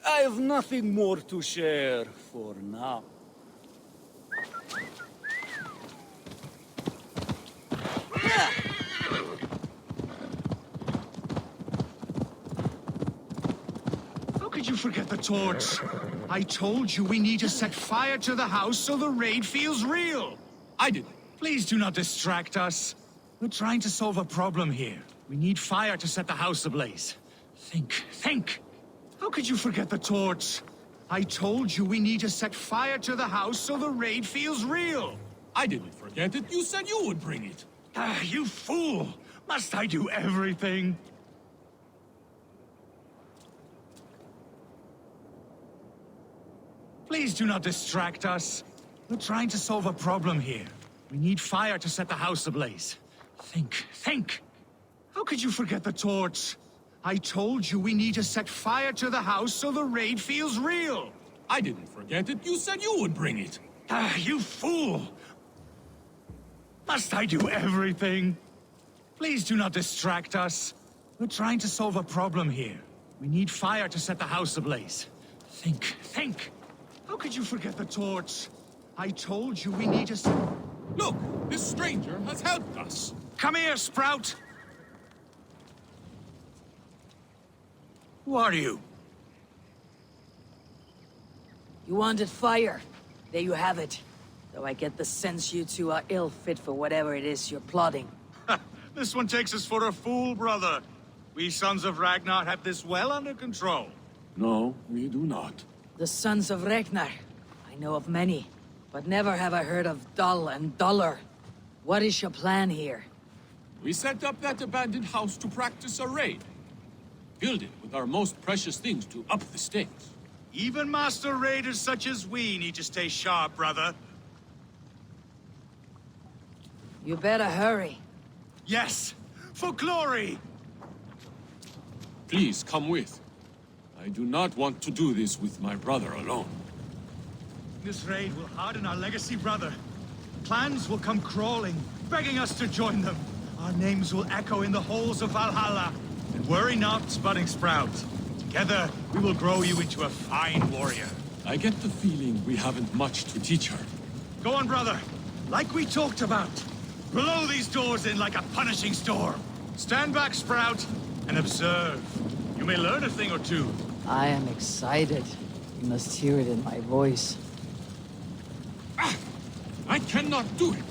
Speaker 14: I have nothing more to share for now.
Speaker 7: How could
Speaker 5: could you forget the torch? I told you we need to set fire to the house so the raid feels real. I did. Please do not distract us. We're trying to solve a problem here. We need fire to set the house ablaze. Think. How could you forget the torch? I told you we need to set fire to the house so the raid feels real.
Speaker 8: I didn't forget it. You said you would bring it.
Speaker 5: Ah, you fool! Must I do everything? Please do not distract us. We're trying to solve a problem here. We need fire to set the house ablaze. Think. How could you forget the torch? I told you we need to set fire to the house so the raid feels real.
Speaker 8: I didn't forget it. You said you would bring it.
Speaker 5: Ah, you fool! Must I do everything? Please do not distract us. We're trying to solve a problem here. We need fire to set the house ablaze. Think. How could you forget the torch? I told you we need to
Speaker 8: Look, this stranger has helped us.
Speaker 5: Come here, Sprout! Who are you?
Speaker 2: You wanted fire. There you have it. Though I get the sense you two are ill fit for whatever it is you're plotting.
Speaker 5: This one takes us for a fool, brother. We Sons of Ragnar have this well under control.
Speaker 8: No, we do not.
Speaker 2: The Sons of Ragnar. I know of many, but never have I heard of Dull and Duller. What is your plan here?
Speaker 8: We set up that abandoned house to practice a raid. Build it with our most precious things to up the stakes.
Speaker 5: Even master raiders such as we need to stay sharp, brother.
Speaker 2: You better hurry.
Speaker 5: Yes, for glory!
Speaker 8: Please come with. I do not want to do this with my brother alone.
Speaker 5: This raid will harden our legacy, brother. Clans will come crawling, begging us to join them. Our names will echo in the halls of Valhalla. And worry not, Budding Sprout. Together, we will grow you into a fine warrior.
Speaker 8: I get the feeling we haven't much to teach her.
Speaker 5: Go on, brother. Like we talked about. Blow these doors in like a punishing storm. Stand back, Sprout, and observe. You may learn a thing or two.
Speaker 2: I am excited. You must hear it in my voice.
Speaker 8: I cannot do it.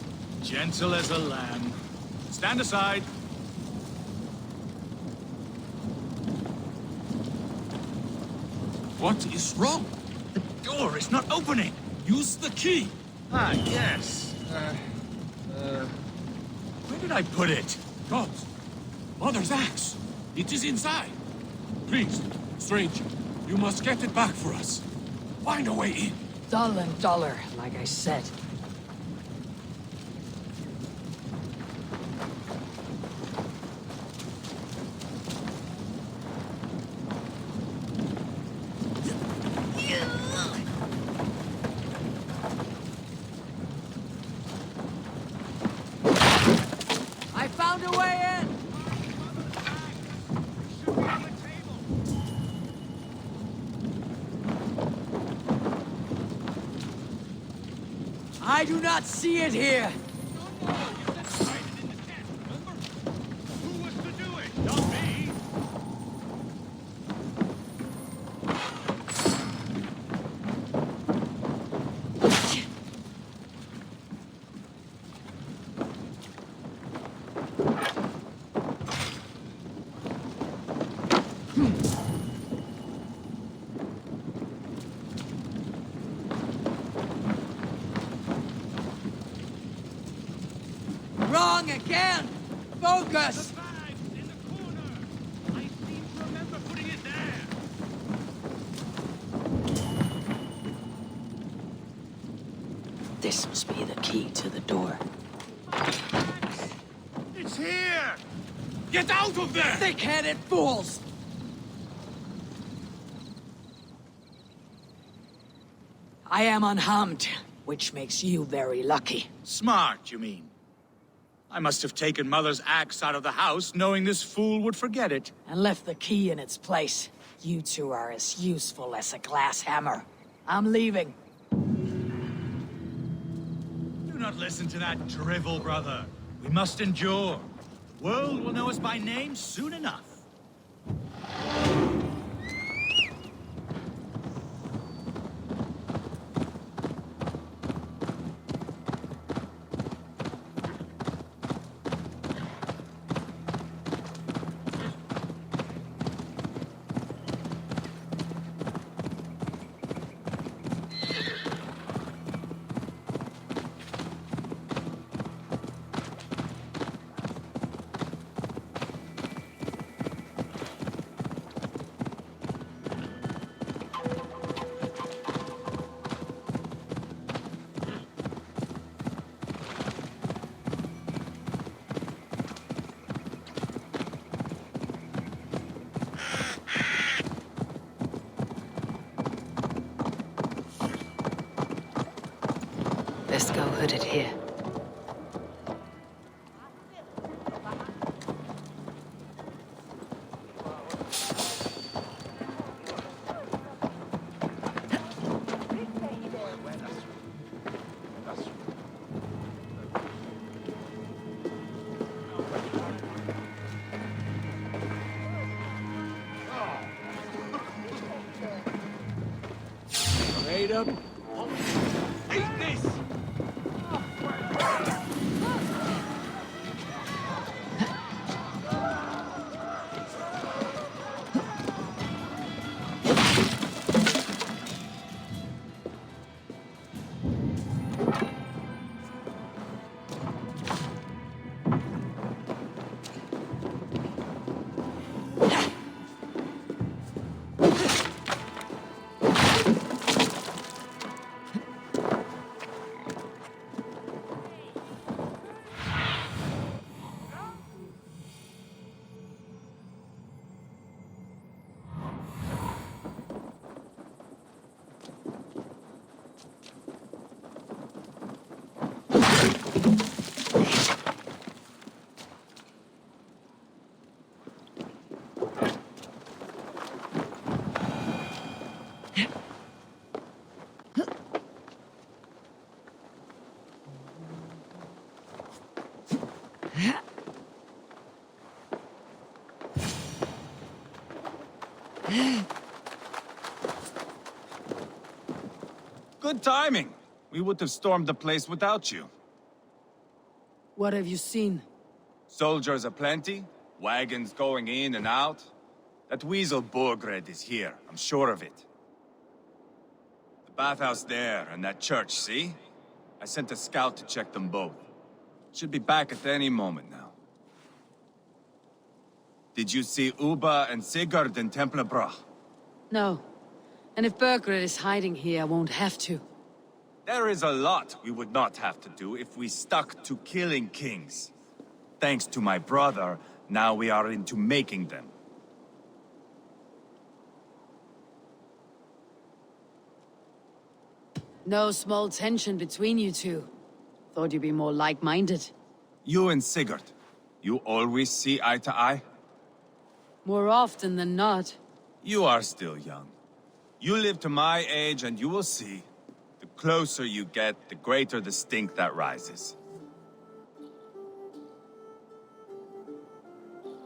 Speaker 5: Gentle as a lamb. Stand aside.
Speaker 8: What is wrong?
Speaker 5: The door is not opening.
Speaker 8: Use the key.
Speaker 5: Ah, yes. Where did I put it?
Speaker 8: Gods. Mother's axe. It is inside. Please, stranger, you must get it back for us. Find a way in.
Speaker 2: Dull and Duller, like I said. I found a way in! I do not see it here! Wrong again! Focus! This must be the key to the door.
Speaker 5: It's here!
Speaker 8: Get out of there!
Speaker 2: Thick-headed fools! I am unharmed, which makes you very lucky.
Speaker 5: Smart, you mean? I must have taken Mother's axe out of the house, knowing this fool would forget it.
Speaker 2: And left the key in its place. You two are as useful as a glass hammer. I'm leaving.
Speaker 5: Do not listen to that drivel, brother. We must endure. The world will know us by name soon enough.
Speaker 2: best go hooded here.
Speaker 14: Straight up.
Speaker 1: Eat this! Good timing. We would have stormed the place without you.
Speaker 2: What have you seen?
Speaker 1: Soldiers aplenty, wagons going in and out. That weasel Borgred is here, I'm sure of it. The bathhouse there and that church, see? I sent a scout to check them both. Should be back at any moment now. Did you see Uba and Sigurd in Templebrach?
Speaker 2: No. And if Bergred is hiding here, I won't have to.
Speaker 1: There is a lot we would not have to do if we stuck to killing kings. Thanks to my brother, now we are into making them.
Speaker 2: No small tension between you two. Thought you'd be more like-minded.
Speaker 1: You and Sigurd, you always see eye to eye?
Speaker 2: More often than not.
Speaker 1: You are still young. You live to my age and you will see. The closer you get, the greater the stink that rises.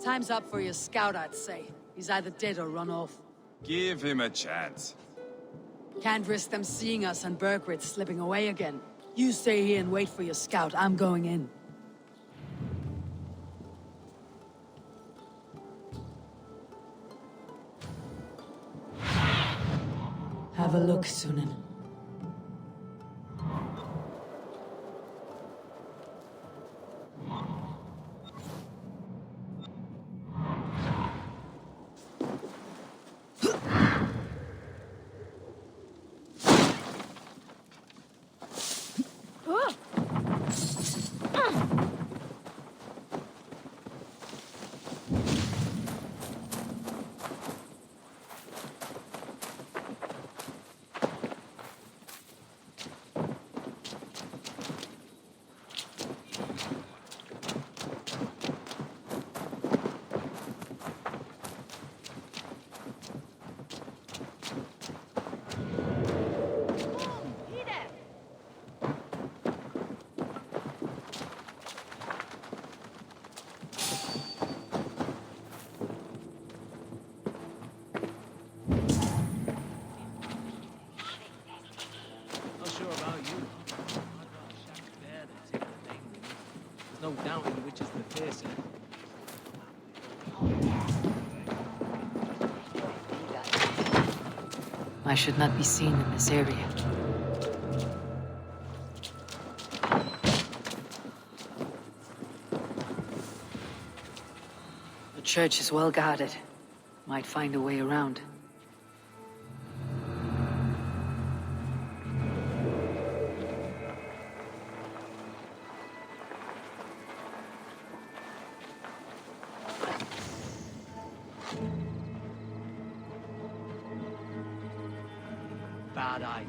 Speaker 2: Time's up for your scout, I'd say. He's either dead or run off.
Speaker 1: Give him a chance.
Speaker 2: Can't risk them seeing us and Bergred slipping away again. You stay here and wait for your scout. I'm going in. Have a look, Sunan.
Speaker 11: No doubting which is the fiercer.
Speaker 2: I should not be seen in this area. The church is well guarded. Might find a way around.
Speaker 11: Bad idea.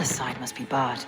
Speaker 2: other side must be barred.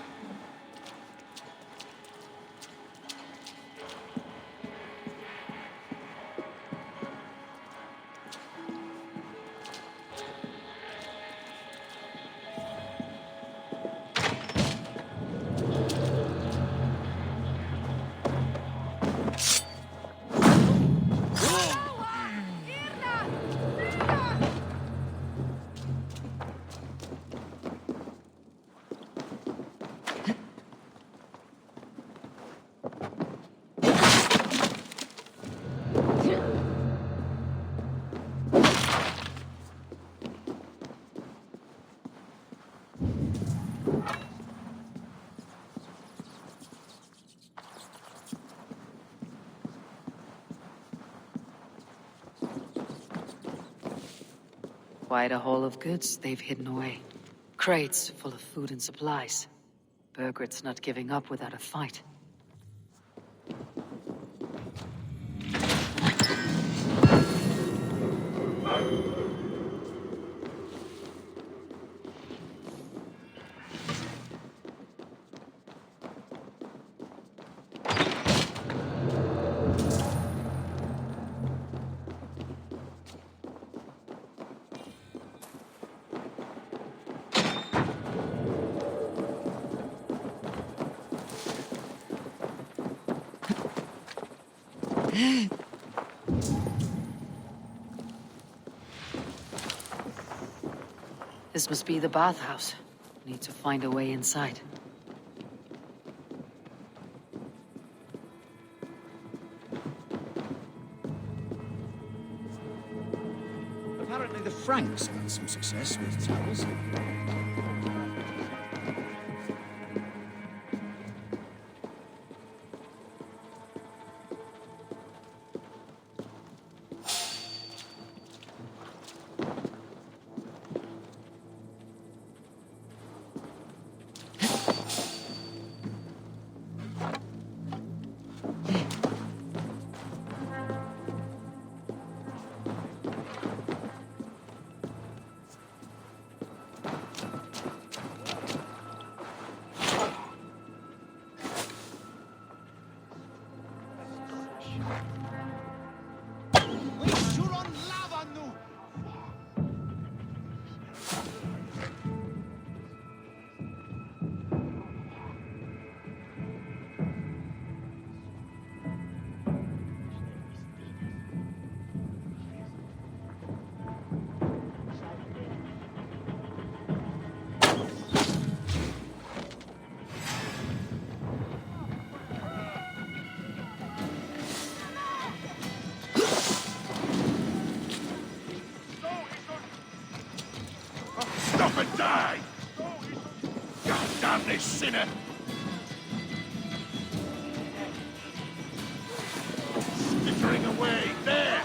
Speaker 2: Quite a haul of goods they've hidden away. Crates full of food and supplies. Birgit's not giving up without a fight. This must be the bathhouse. Need to find a way inside.
Speaker 14: Apparently the Franks had some success with towers.
Speaker 12: Stop and die! God damn this sinner! Skittering away, there!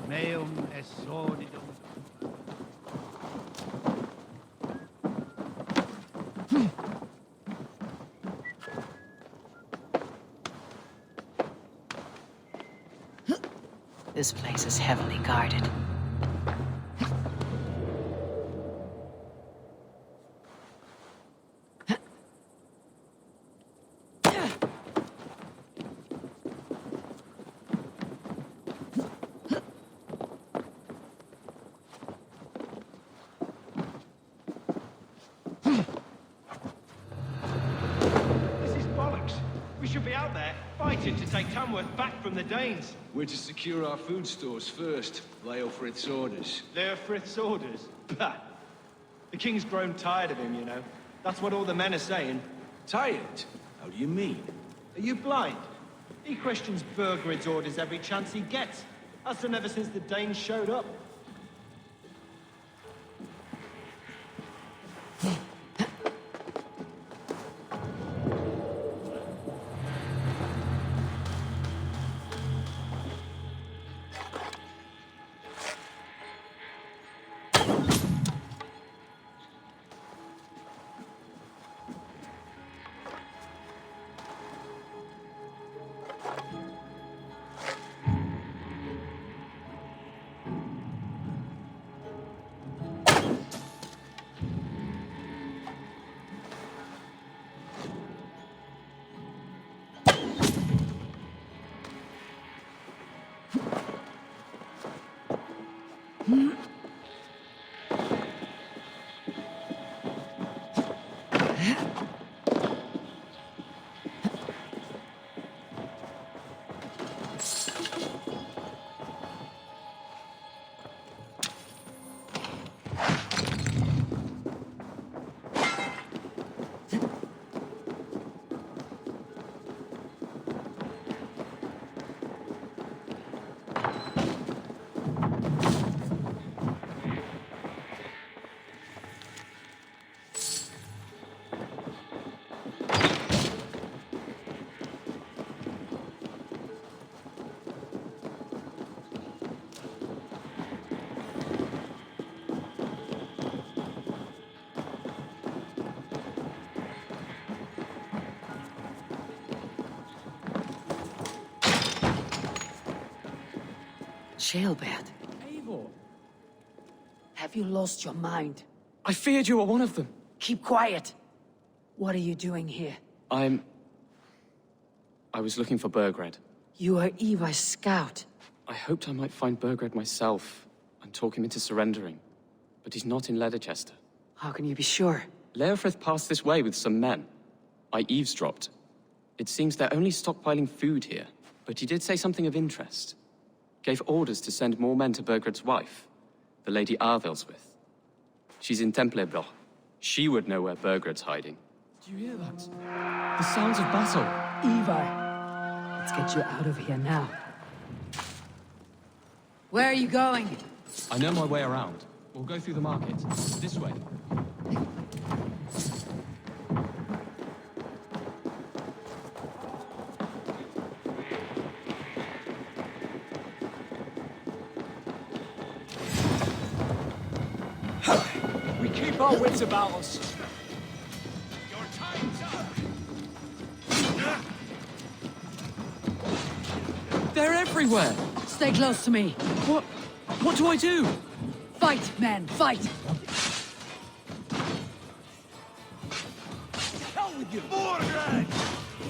Speaker 15: Meum est sordidum.
Speaker 2: This place is heavily guarded.
Speaker 15: To take Tamworth back from the Danes.
Speaker 16: We're to secure our food stores first. Leofrith's orders.
Speaker 15: Leofrith's orders? Bah! The king's grown tired of him, you know. That's what all the men are saying.
Speaker 16: Tired? How do you mean?
Speaker 15: Are you blind? He questions Burgred's orders every chance he gets. Has done ever since the Danes showed up.
Speaker 2: Jailbird,
Speaker 11: Eivor!
Speaker 2: have you lost your mind?
Speaker 11: I feared you were one of them.
Speaker 2: Keep quiet! What are you doing here?
Speaker 11: I was looking for Burgred.
Speaker 2: You are Eva's scout.
Speaker 11: I hoped I might find Burgred myself and talk him into surrendering. But he's not in Leatherchester.
Speaker 2: How can you be sure?
Speaker 11: Leofrith passed this way with some men. I eavesdropped. It seems they're only stockpiling food here, but he did say something of interest. Gave orders to send more men to Burgred's wife, the Lady Arvelswith. She's in Templebloch. She would know where Burgred's hiding. Do you hear that? The sounds of battle.
Speaker 2: Eva, let's get you out of here now. Where are you going?
Speaker 11: I know my way around. We'll go through the market. This way.
Speaker 5: We keep our wits about us.
Speaker 8: Your time's up!
Speaker 11: They're everywhere!
Speaker 2: Stay close to me.
Speaker 11: What do I do?
Speaker 2: Fight, man, fight!
Speaker 8: Hell with you! Mordred!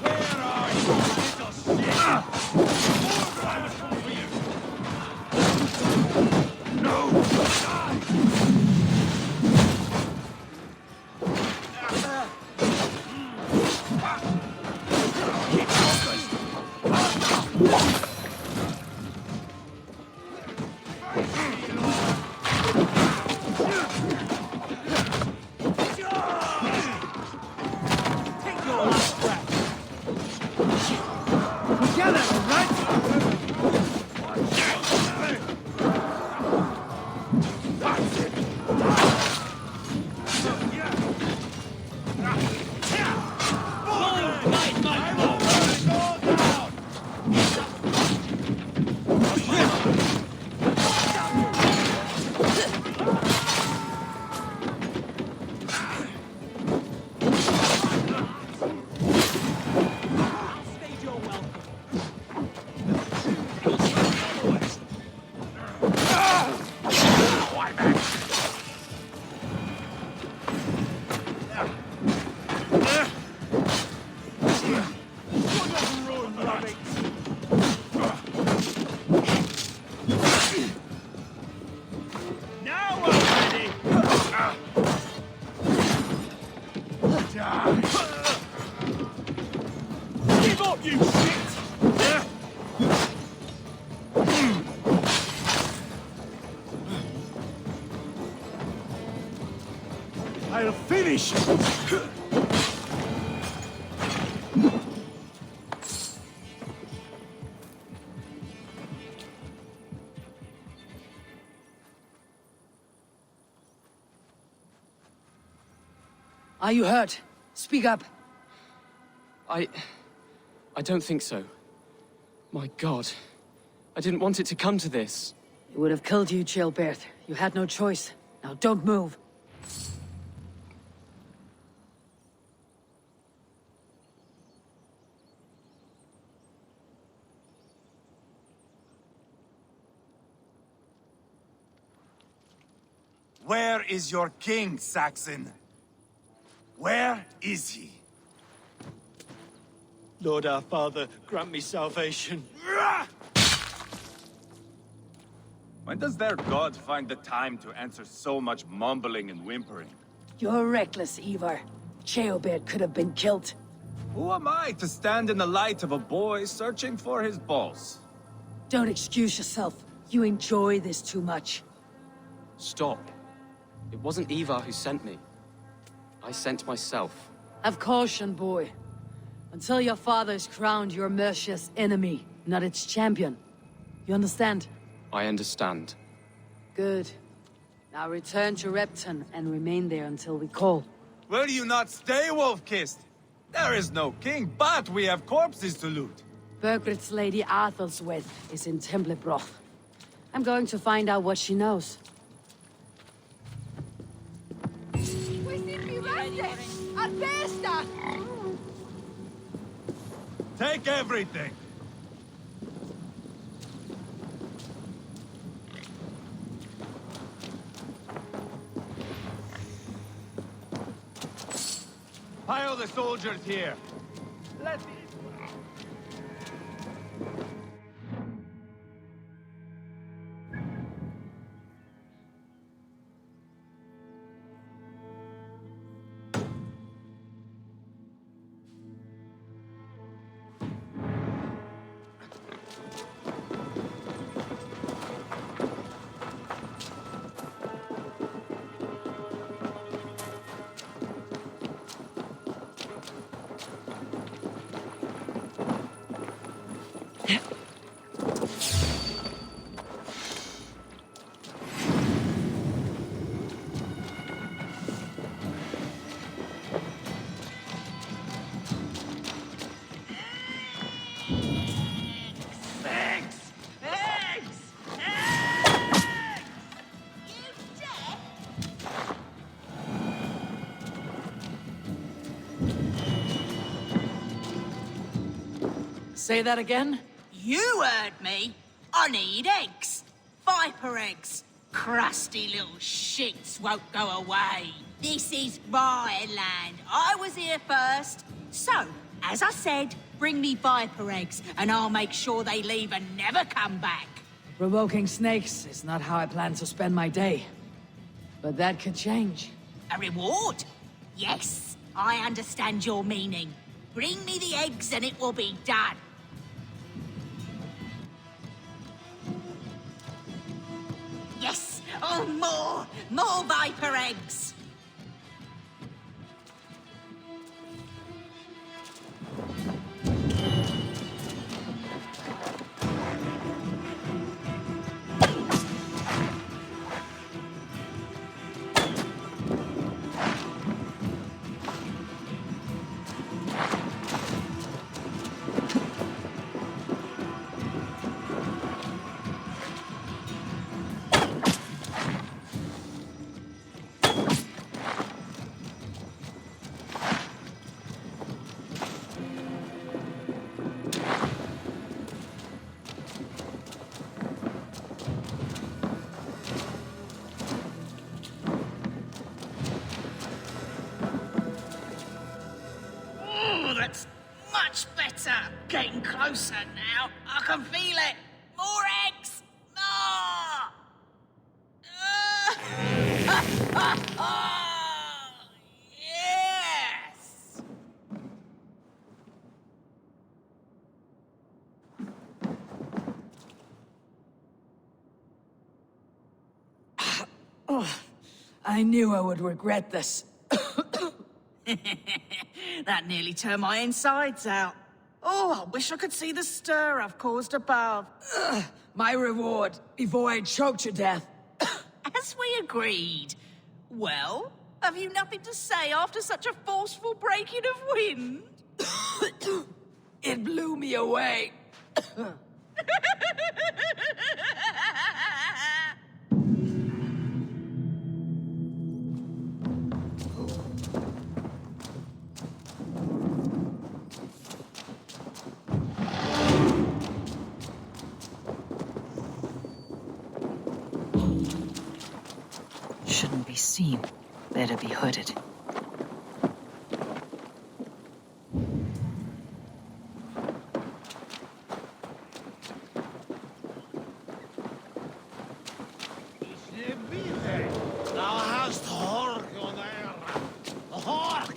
Speaker 8: Where are you, little shit? Mordred was coming for you! No! Die! Keep focused! Give up, you shit! I'll finish you!
Speaker 2: Are you hurt? Speak up.
Speaker 11: I don't think so. My God. I didn't want it to come to this.
Speaker 2: It would have killed you, Jailbird. You had no choice. Now don't move.
Speaker 1: Where is your king, Saxon? Where is he?
Speaker 15: Lord our Father, grant me salvation.
Speaker 1: When does their god find the time to answer so much mumbling and whimpering?
Speaker 2: You're reckless, Ivar. Jailbird could have been killed.
Speaker 1: Who am I to stand in the light of a boy searching for his balls?
Speaker 2: Don't excuse yourself. You enjoy this too much.
Speaker 11: Stop. It wasn't Ivar who sent me. I sent myself.
Speaker 2: Have caution, boy. Until your father is crowned your Mercia's enemy, not its champion. You understand?
Speaker 11: I understand.
Speaker 2: Good. Now return to Repton and remain there until we call.
Speaker 1: Will you not stay, Wolf-Kissed? There is no king, but we have corpses to loot.
Speaker 2: Burgred's Lady Arthelswith is in Templebroch. I'm going to find out what she knows.
Speaker 1: Take everything! Pile the soldiers here. Let me...
Speaker 3: Say that again?
Speaker 17: You heard me. I need eggs. Viper eggs. Crusty little shits won't go away. This is my land. I was here first. So, as I said, bring me viper eggs, and I'll make sure they leave and never come back.
Speaker 2: Provoking snakes is not how I plan to spend my day. But that could change.
Speaker 17: A reward? Yes, I understand your meaning. Bring me the eggs and it will be done. Yes! Oh, more! More viper eggs! That's much better. Getting closer now. I can feel it. More eggs. More. Yes.
Speaker 3: Oh, I knew I would regret this.
Speaker 17: That nearly turned my insides out. Oh, I wish I could see the stir I've caused above.
Speaker 3: My reward, before I choke to death.
Speaker 17: As we agreed. Well, have you nothing to say after such a forceful breaking of wind?
Speaker 3: It blew me away.
Speaker 2: Shouldn't be seen. Better be hooded.
Speaker 12: Thou hast Hork on air. Hork!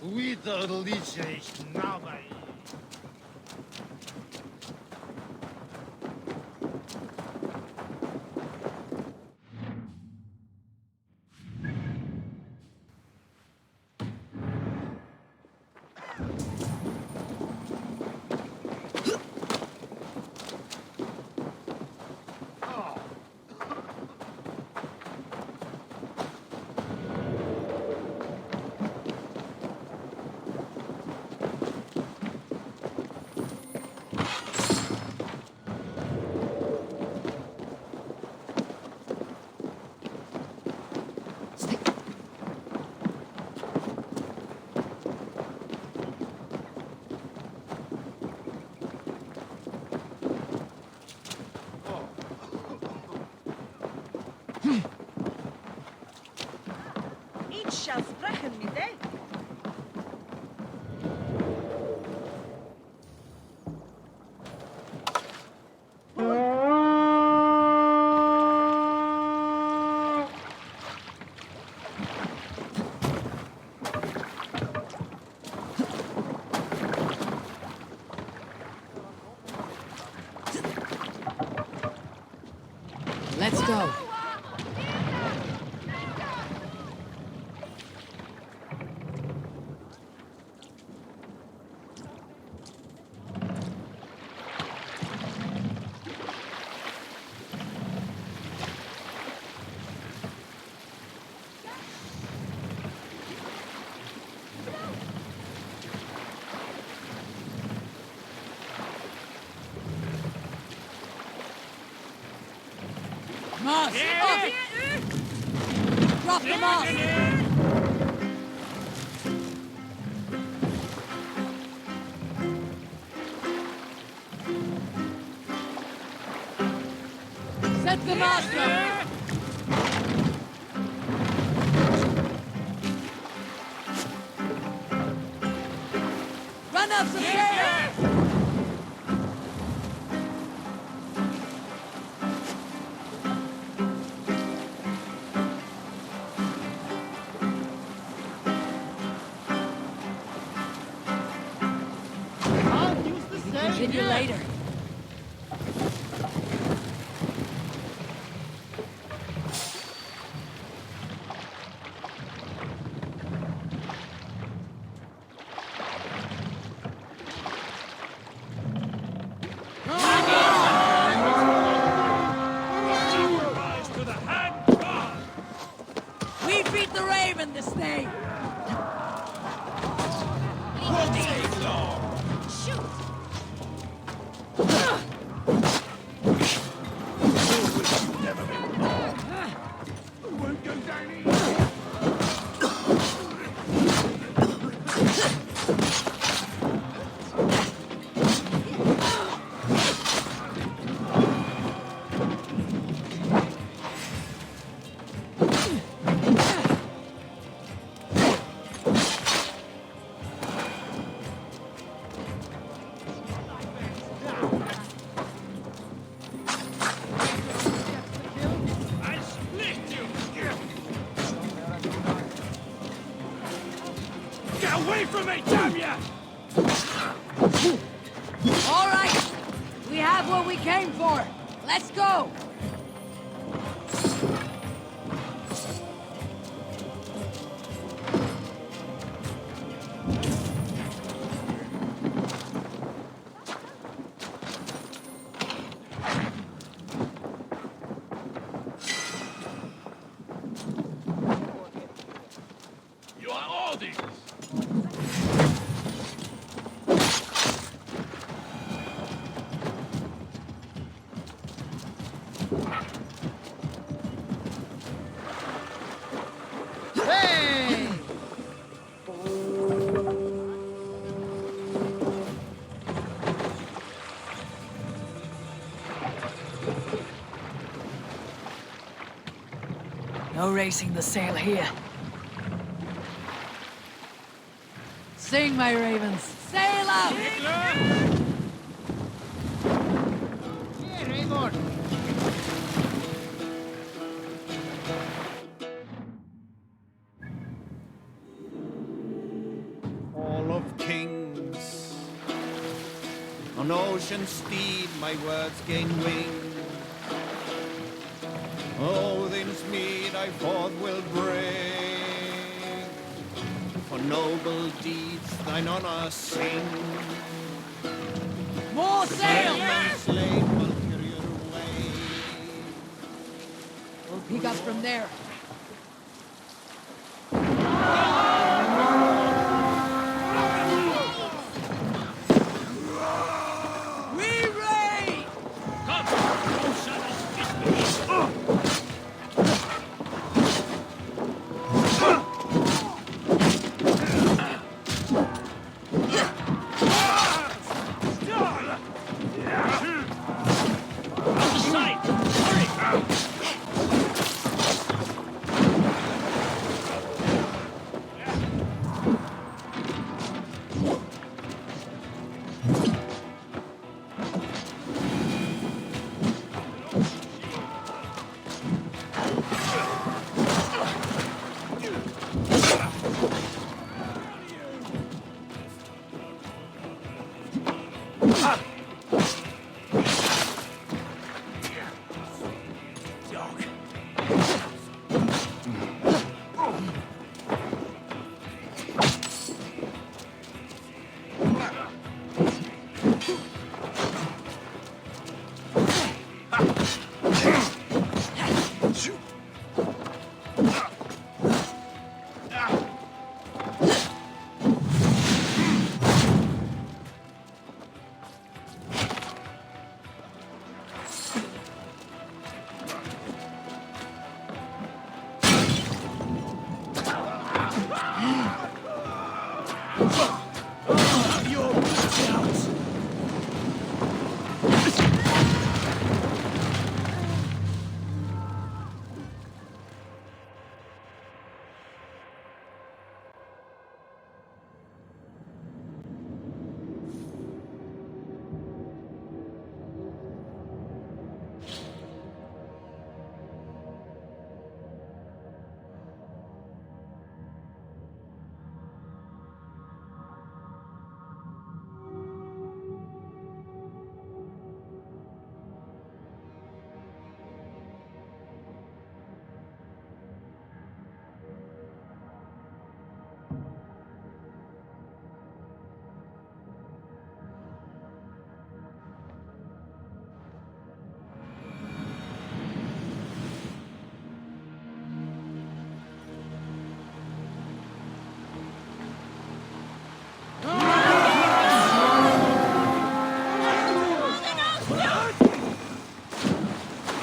Speaker 12: With the leeches now.
Speaker 17: Ich shall sprechen mit them.
Speaker 2: Let's go. Moss! Up! Drop the moss! Set the moss up! Run up some stairs! Continue later. We beat the Raven this day.
Speaker 8: Won't take long. Away from me, damn ya!
Speaker 2: All right, we have what we came for. Let's go.
Speaker 8: You are all these!
Speaker 2: Hey! No racing the sail here. Sing, my ravens. Sail out!
Speaker 15: Here, Raymond. Hall of Kings. On ocean steed my words gain wing. Odin's mead I forth will bring. For noble deeds thine honor sing.
Speaker 2: More sail!
Speaker 15: Men slain will carry your way.
Speaker 2: We'll pick up from there. We raid!
Speaker 8: Come! You shall not kiss me! Out of sight! Hurry!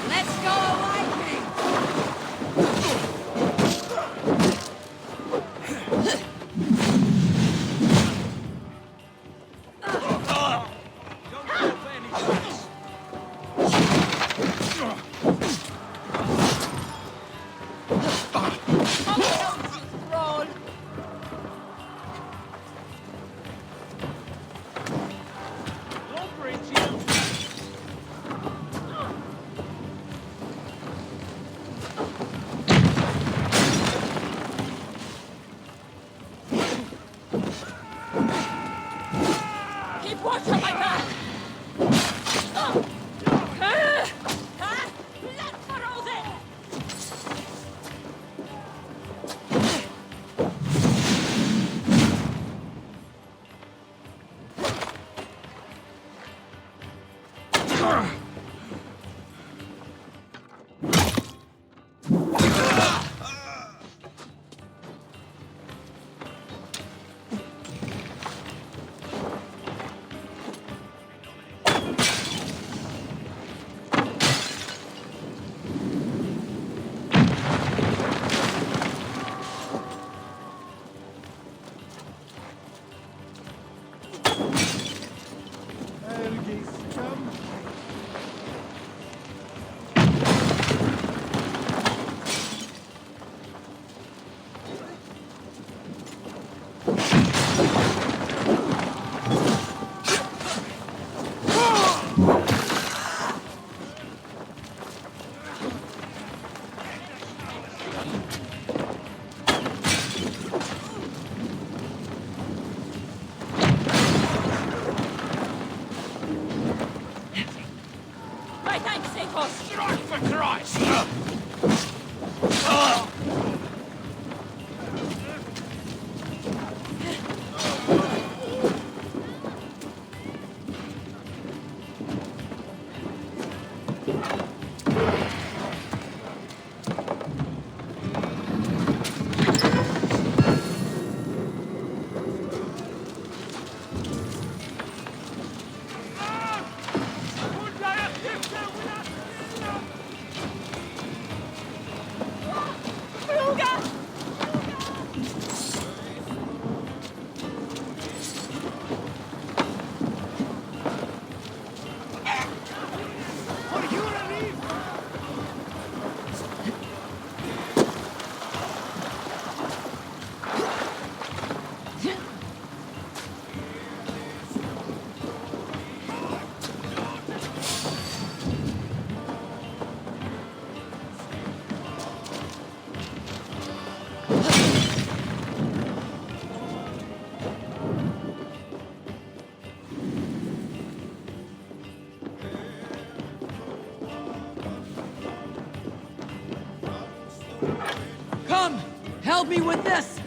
Speaker 17: Let's go away, King! Keep watch on my back! Blood furrows it! My thanks, Athos!
Speaker 8: Strike for Christ!
Speaker 3: Come! Help me with this!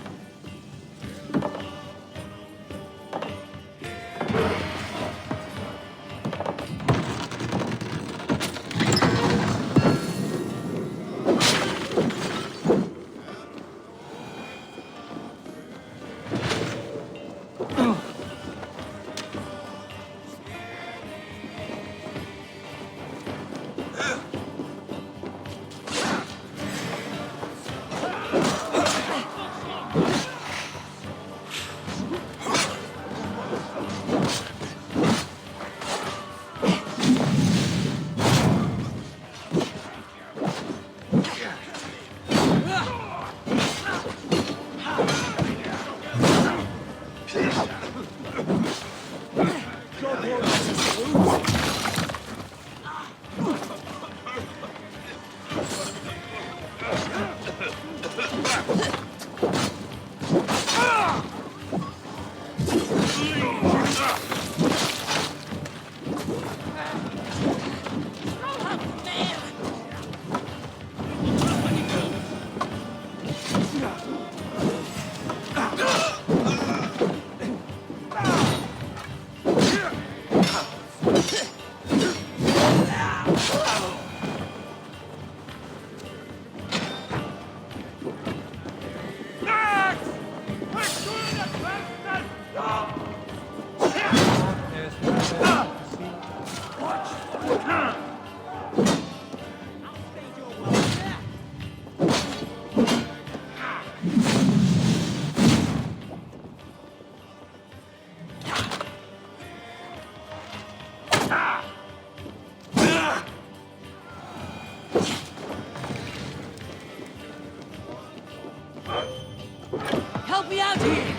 Speaker 2: Help me out here!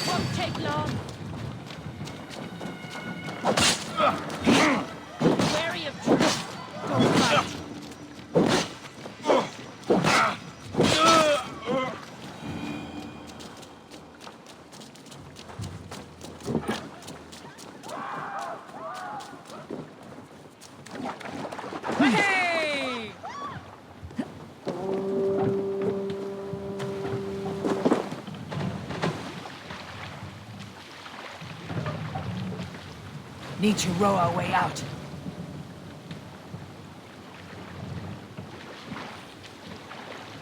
Speaker 10: Won't take long. Wary of troops. Don't fight.
Speaker 2: Hey! Need to row our way out.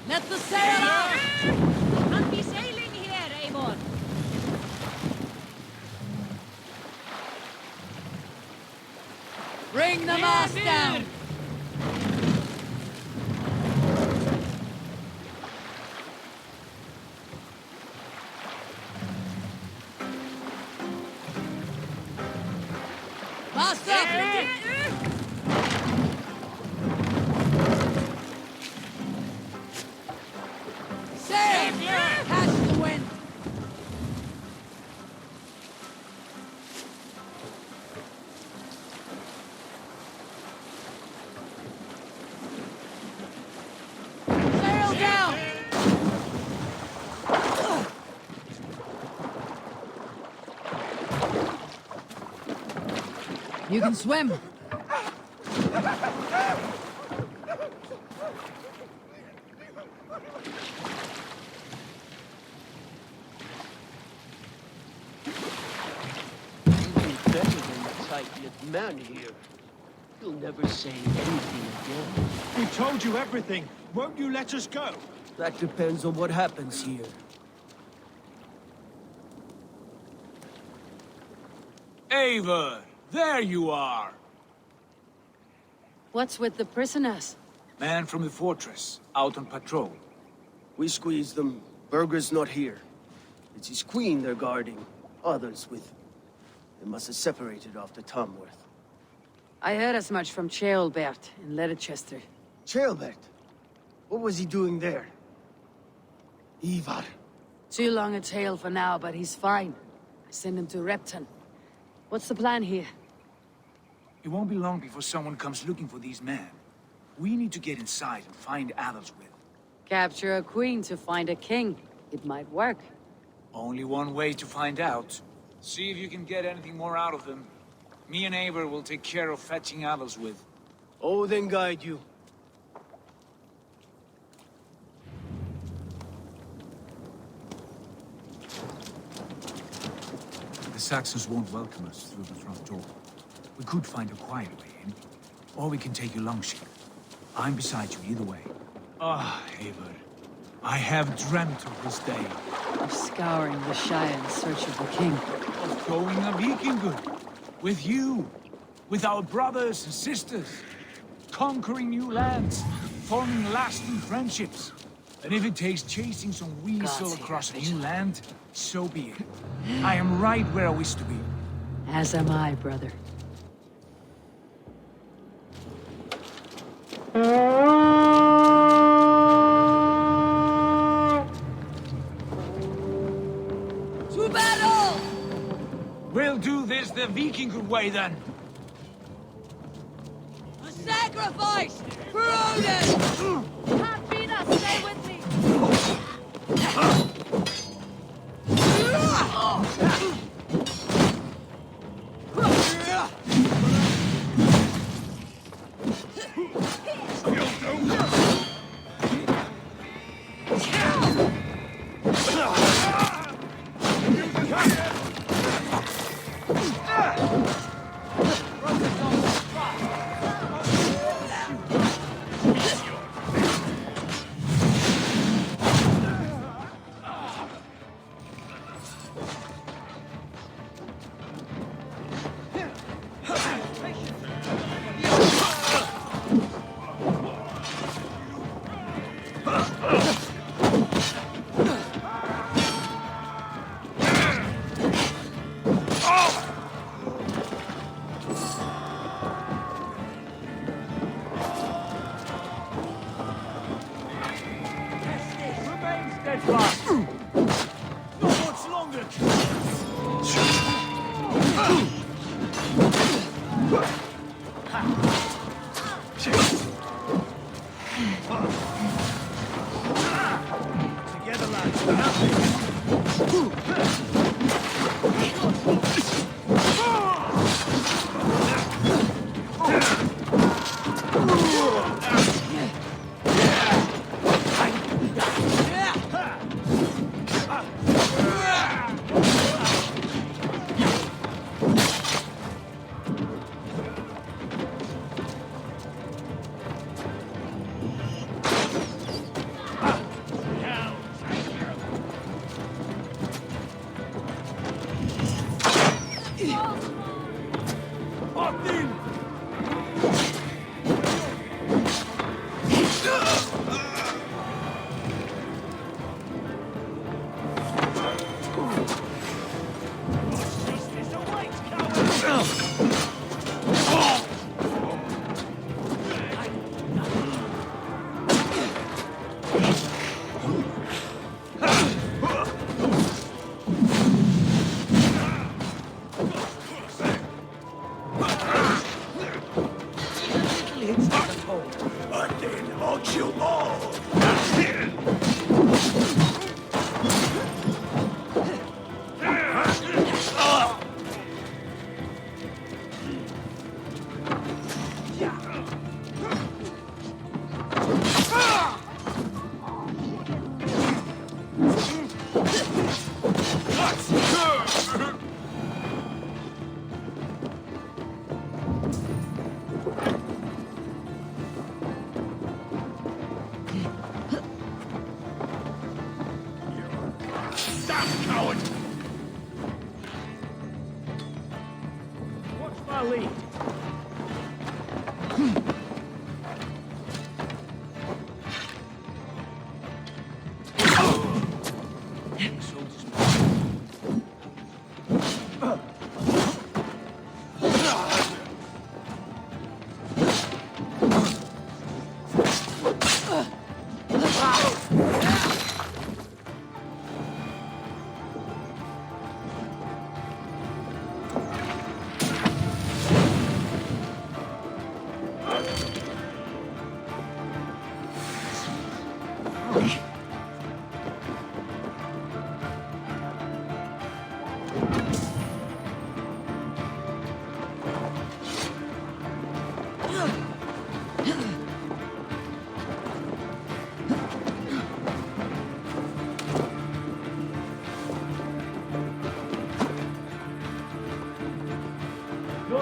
Speaker 2: Let the sail out!
Speaker 10: Can't be sailing here, Eivor.
Speaker 2: Bring the mast down! Mast up! Sail! Catch the wind! Sail down! You can swim.
Speaker 4: Better than the tight-lipped man here. You'll never say anything again.
Speaker 7: We told you everything. Won't you let us go?
Speaker 4: That depends on what happens here.
Speaker 5: Eivor, there you are.
Speaker 2: What's with the prisoners?
Speaker 5: Man from the fortress, out on patrol.
Speaker 4: We squeezed them. Berger's not here. It's his queen they're guarding. Others with him. They must have separated after Tamworth.
Speaker 2: I heard as much from Ceolbert in Leicester.
Speaker 4: Ceolbert? What was he doing there? Ivar.
Speaker 2: Too long a tale for now, but he's fine. I sent him to Repton. What's the plan here?
Speaker 5: It won't be long before someone comes looking for these men. We need to get inside and find Adalswith.
Speaker 2: Capture a queen to find a king. It might work.
Speaker 5: Only one way to find out. See if you can get anything more out of them. Me and Eivor will take care of fetching Adalswith.
Speaker 4: Odin guide you.
Speaker 5: The Saxons won't welcome us through the front door. We could find a quiet way in, or we can take your longship. I'm beside you either way. Ah, Eivor. I have dreamt of this day.
Speaker 2: Of scouring the Shire in search of the king.
Speaker 5: Of going a Vikingur. With you. With our brothers and sisters. Conquering new lands. Forming lasting friendships. And if it takes chasing some weasel across a new land, so be it. I am right where I wish to be.
Speaker 2: As am I, brother.
Speaker 5: To battle! We'll do this the Vikingur way then.
Speaker 9: A sacrifice for Odin! Can't beat us, stay with me!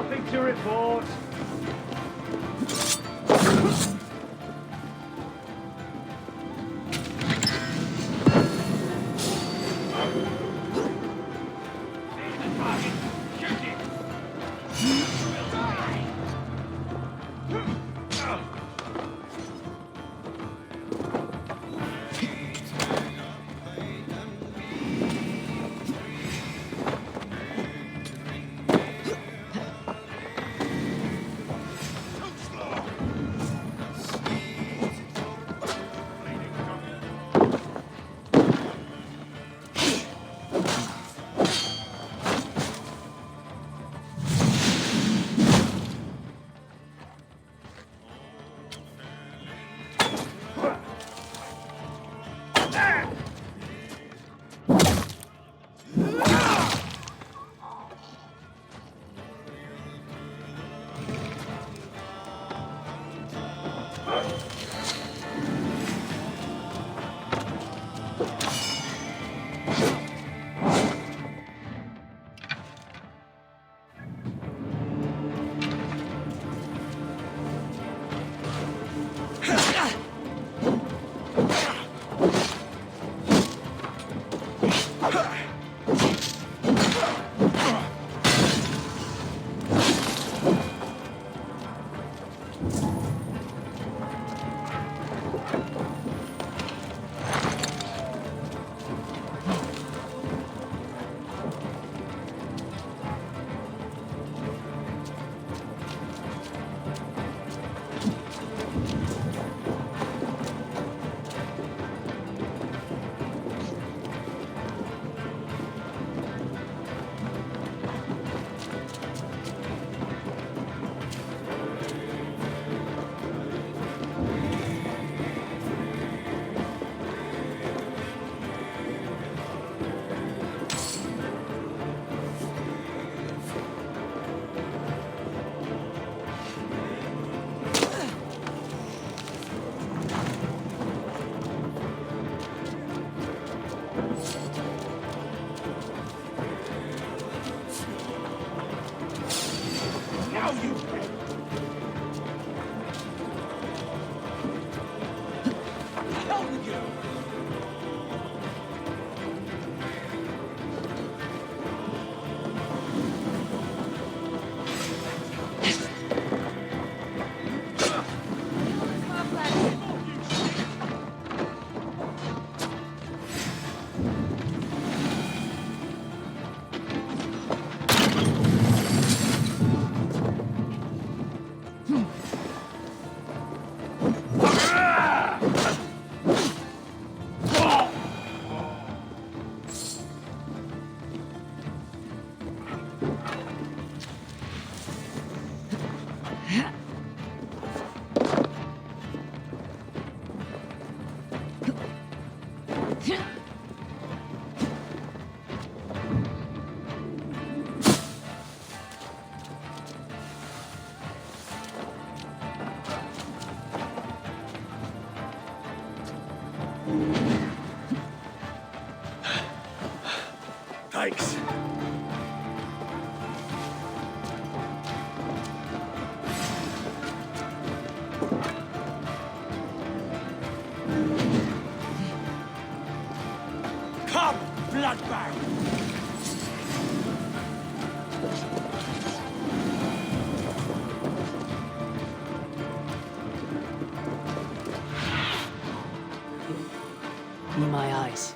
Speaker 18: Nothing to report.
Speaker 8: Thanks.
Speaker 14: Come, bloodbag!
Speaker 2: Be my eyes.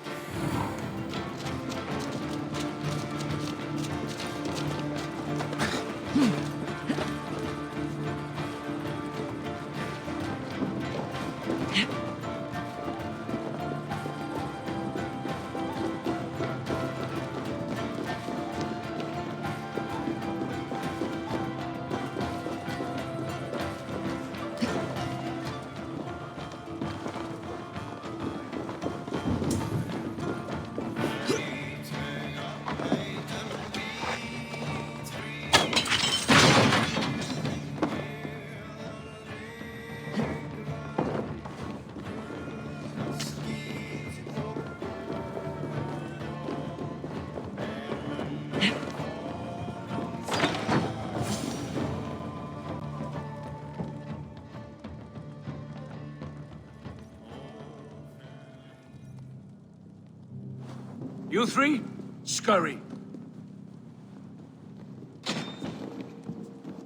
Speaker 5: You three, scurry.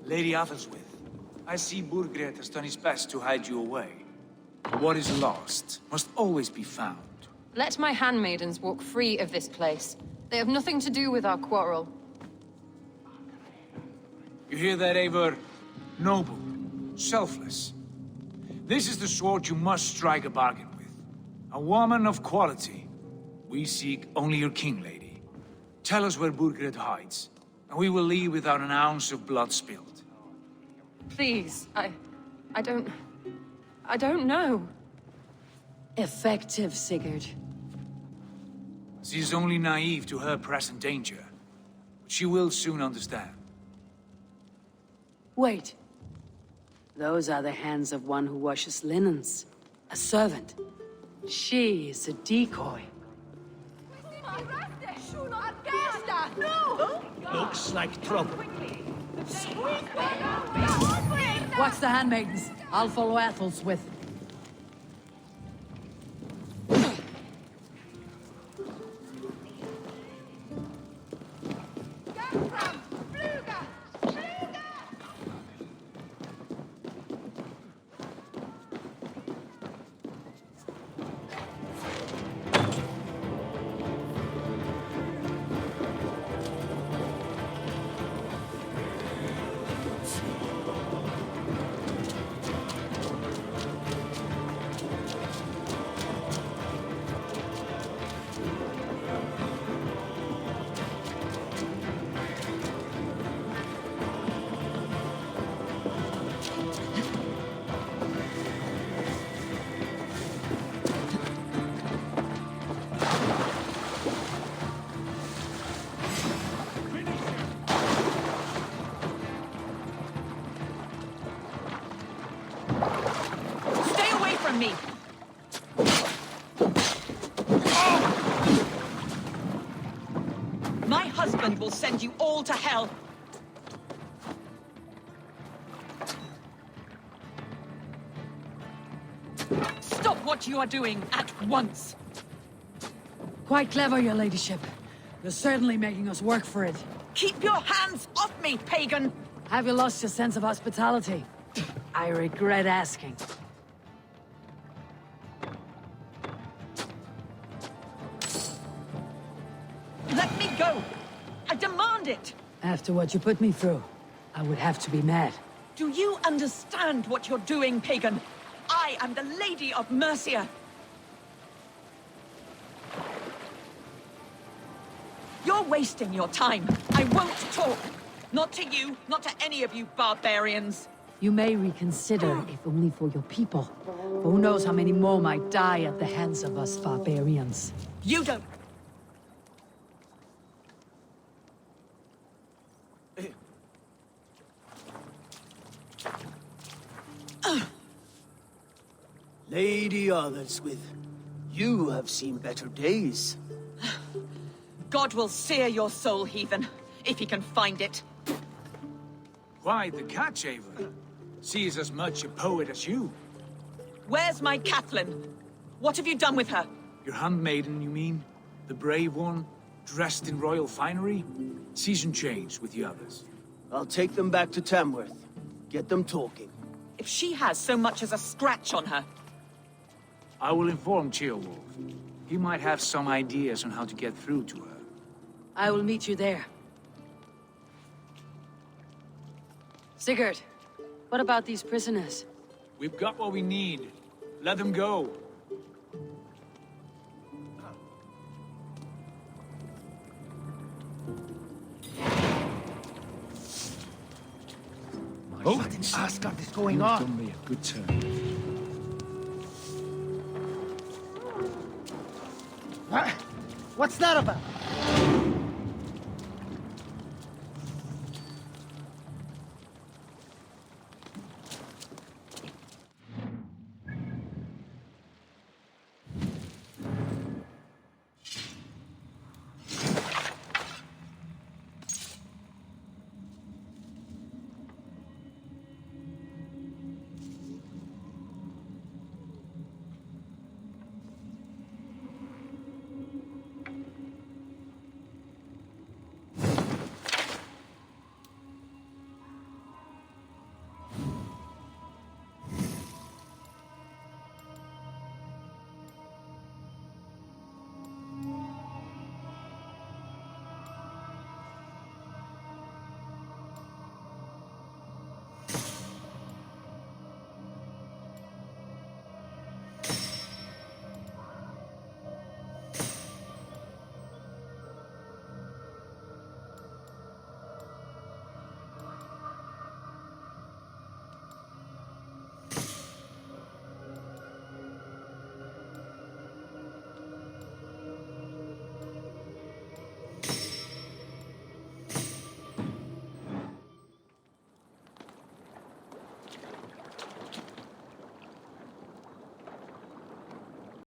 Speaker 5: Lady Athelstwith, I see Burgred has done his best to hide you away. What is lost must always be found.
Speaker 10: Let my handmaidens walk free of this place. They have nothing to do with our quarrel.
Speaker 5: You hear that, Eivor? Noble, selfless. This is the sword you must strike a bargain with. A woman of quality. We seek only your king, lady. Tell us where Burgred hides, and we will leave without an ounce of blood spilled.
Speaker 10: Please, I don't know.
Speaker 2: Effective, Sigurd.
Speaker 5: She is only naive to her present danger, but she will soon understand.
Speaker 2: Wait. Those are the hands of one who washes linens. A servant. She is a decoy.
Speaker 15: Looks like trouble.
Speaker 2: Watch the handmaidens. I'll follow Athelstwith.
Speaker 3: Me. My husband will send you all to hell. Stop what you are doing at once.
Speaker 2: Quite clever, your ladyship. You're certainly making us work for it.
Speaker 3: Keep your hands off me, pagan!
Speaker 2: Have you lost your sense of hospitality? I regret asking.
Speaker 3: Let me go! I demand it!
Speaker 2: After what you put me through, I would have to be mad.
Speaker 3: Do you understand what you're doing, pagan? I am the Lady of Mercia. You're wasting your time. I won't talk. Not to you, not to any of you barbarians.
Speaker 2: You may reconsider, if only for your people. For who knows how many more might die at the hands of us barbarians.
Speaker 3: You don't...
Speaker 4: Lady Athelstwith, you have seen better days.
Speaker 3: God will sear your soul, heathen, if he can find it.
Speaker 5: Why the catch, Eivor? She is as much a poet as you.
Speaker 3: Where's my Catherine? What have you done with her?
Speaker 5: Your handmaiden, you mean? The brave one, dressed in royal finery? Season change with the others.
Speaker 4: I'll take them back to Tamworth. Get them talking.
Speaker 3: If she has so much as a scratch on her...
Speaker 5: I will inform Ceolwulf. He might have some ideas on how to get through to her.
Speaker 2: I will meet you there. Sigurd, what about these prisoners?
Speaker 5: We've got what we need. Let them go.
Speaker 15: Asgard is going on.
Speaker 16: You've done me a good turn.
Speaker 15: What's that about?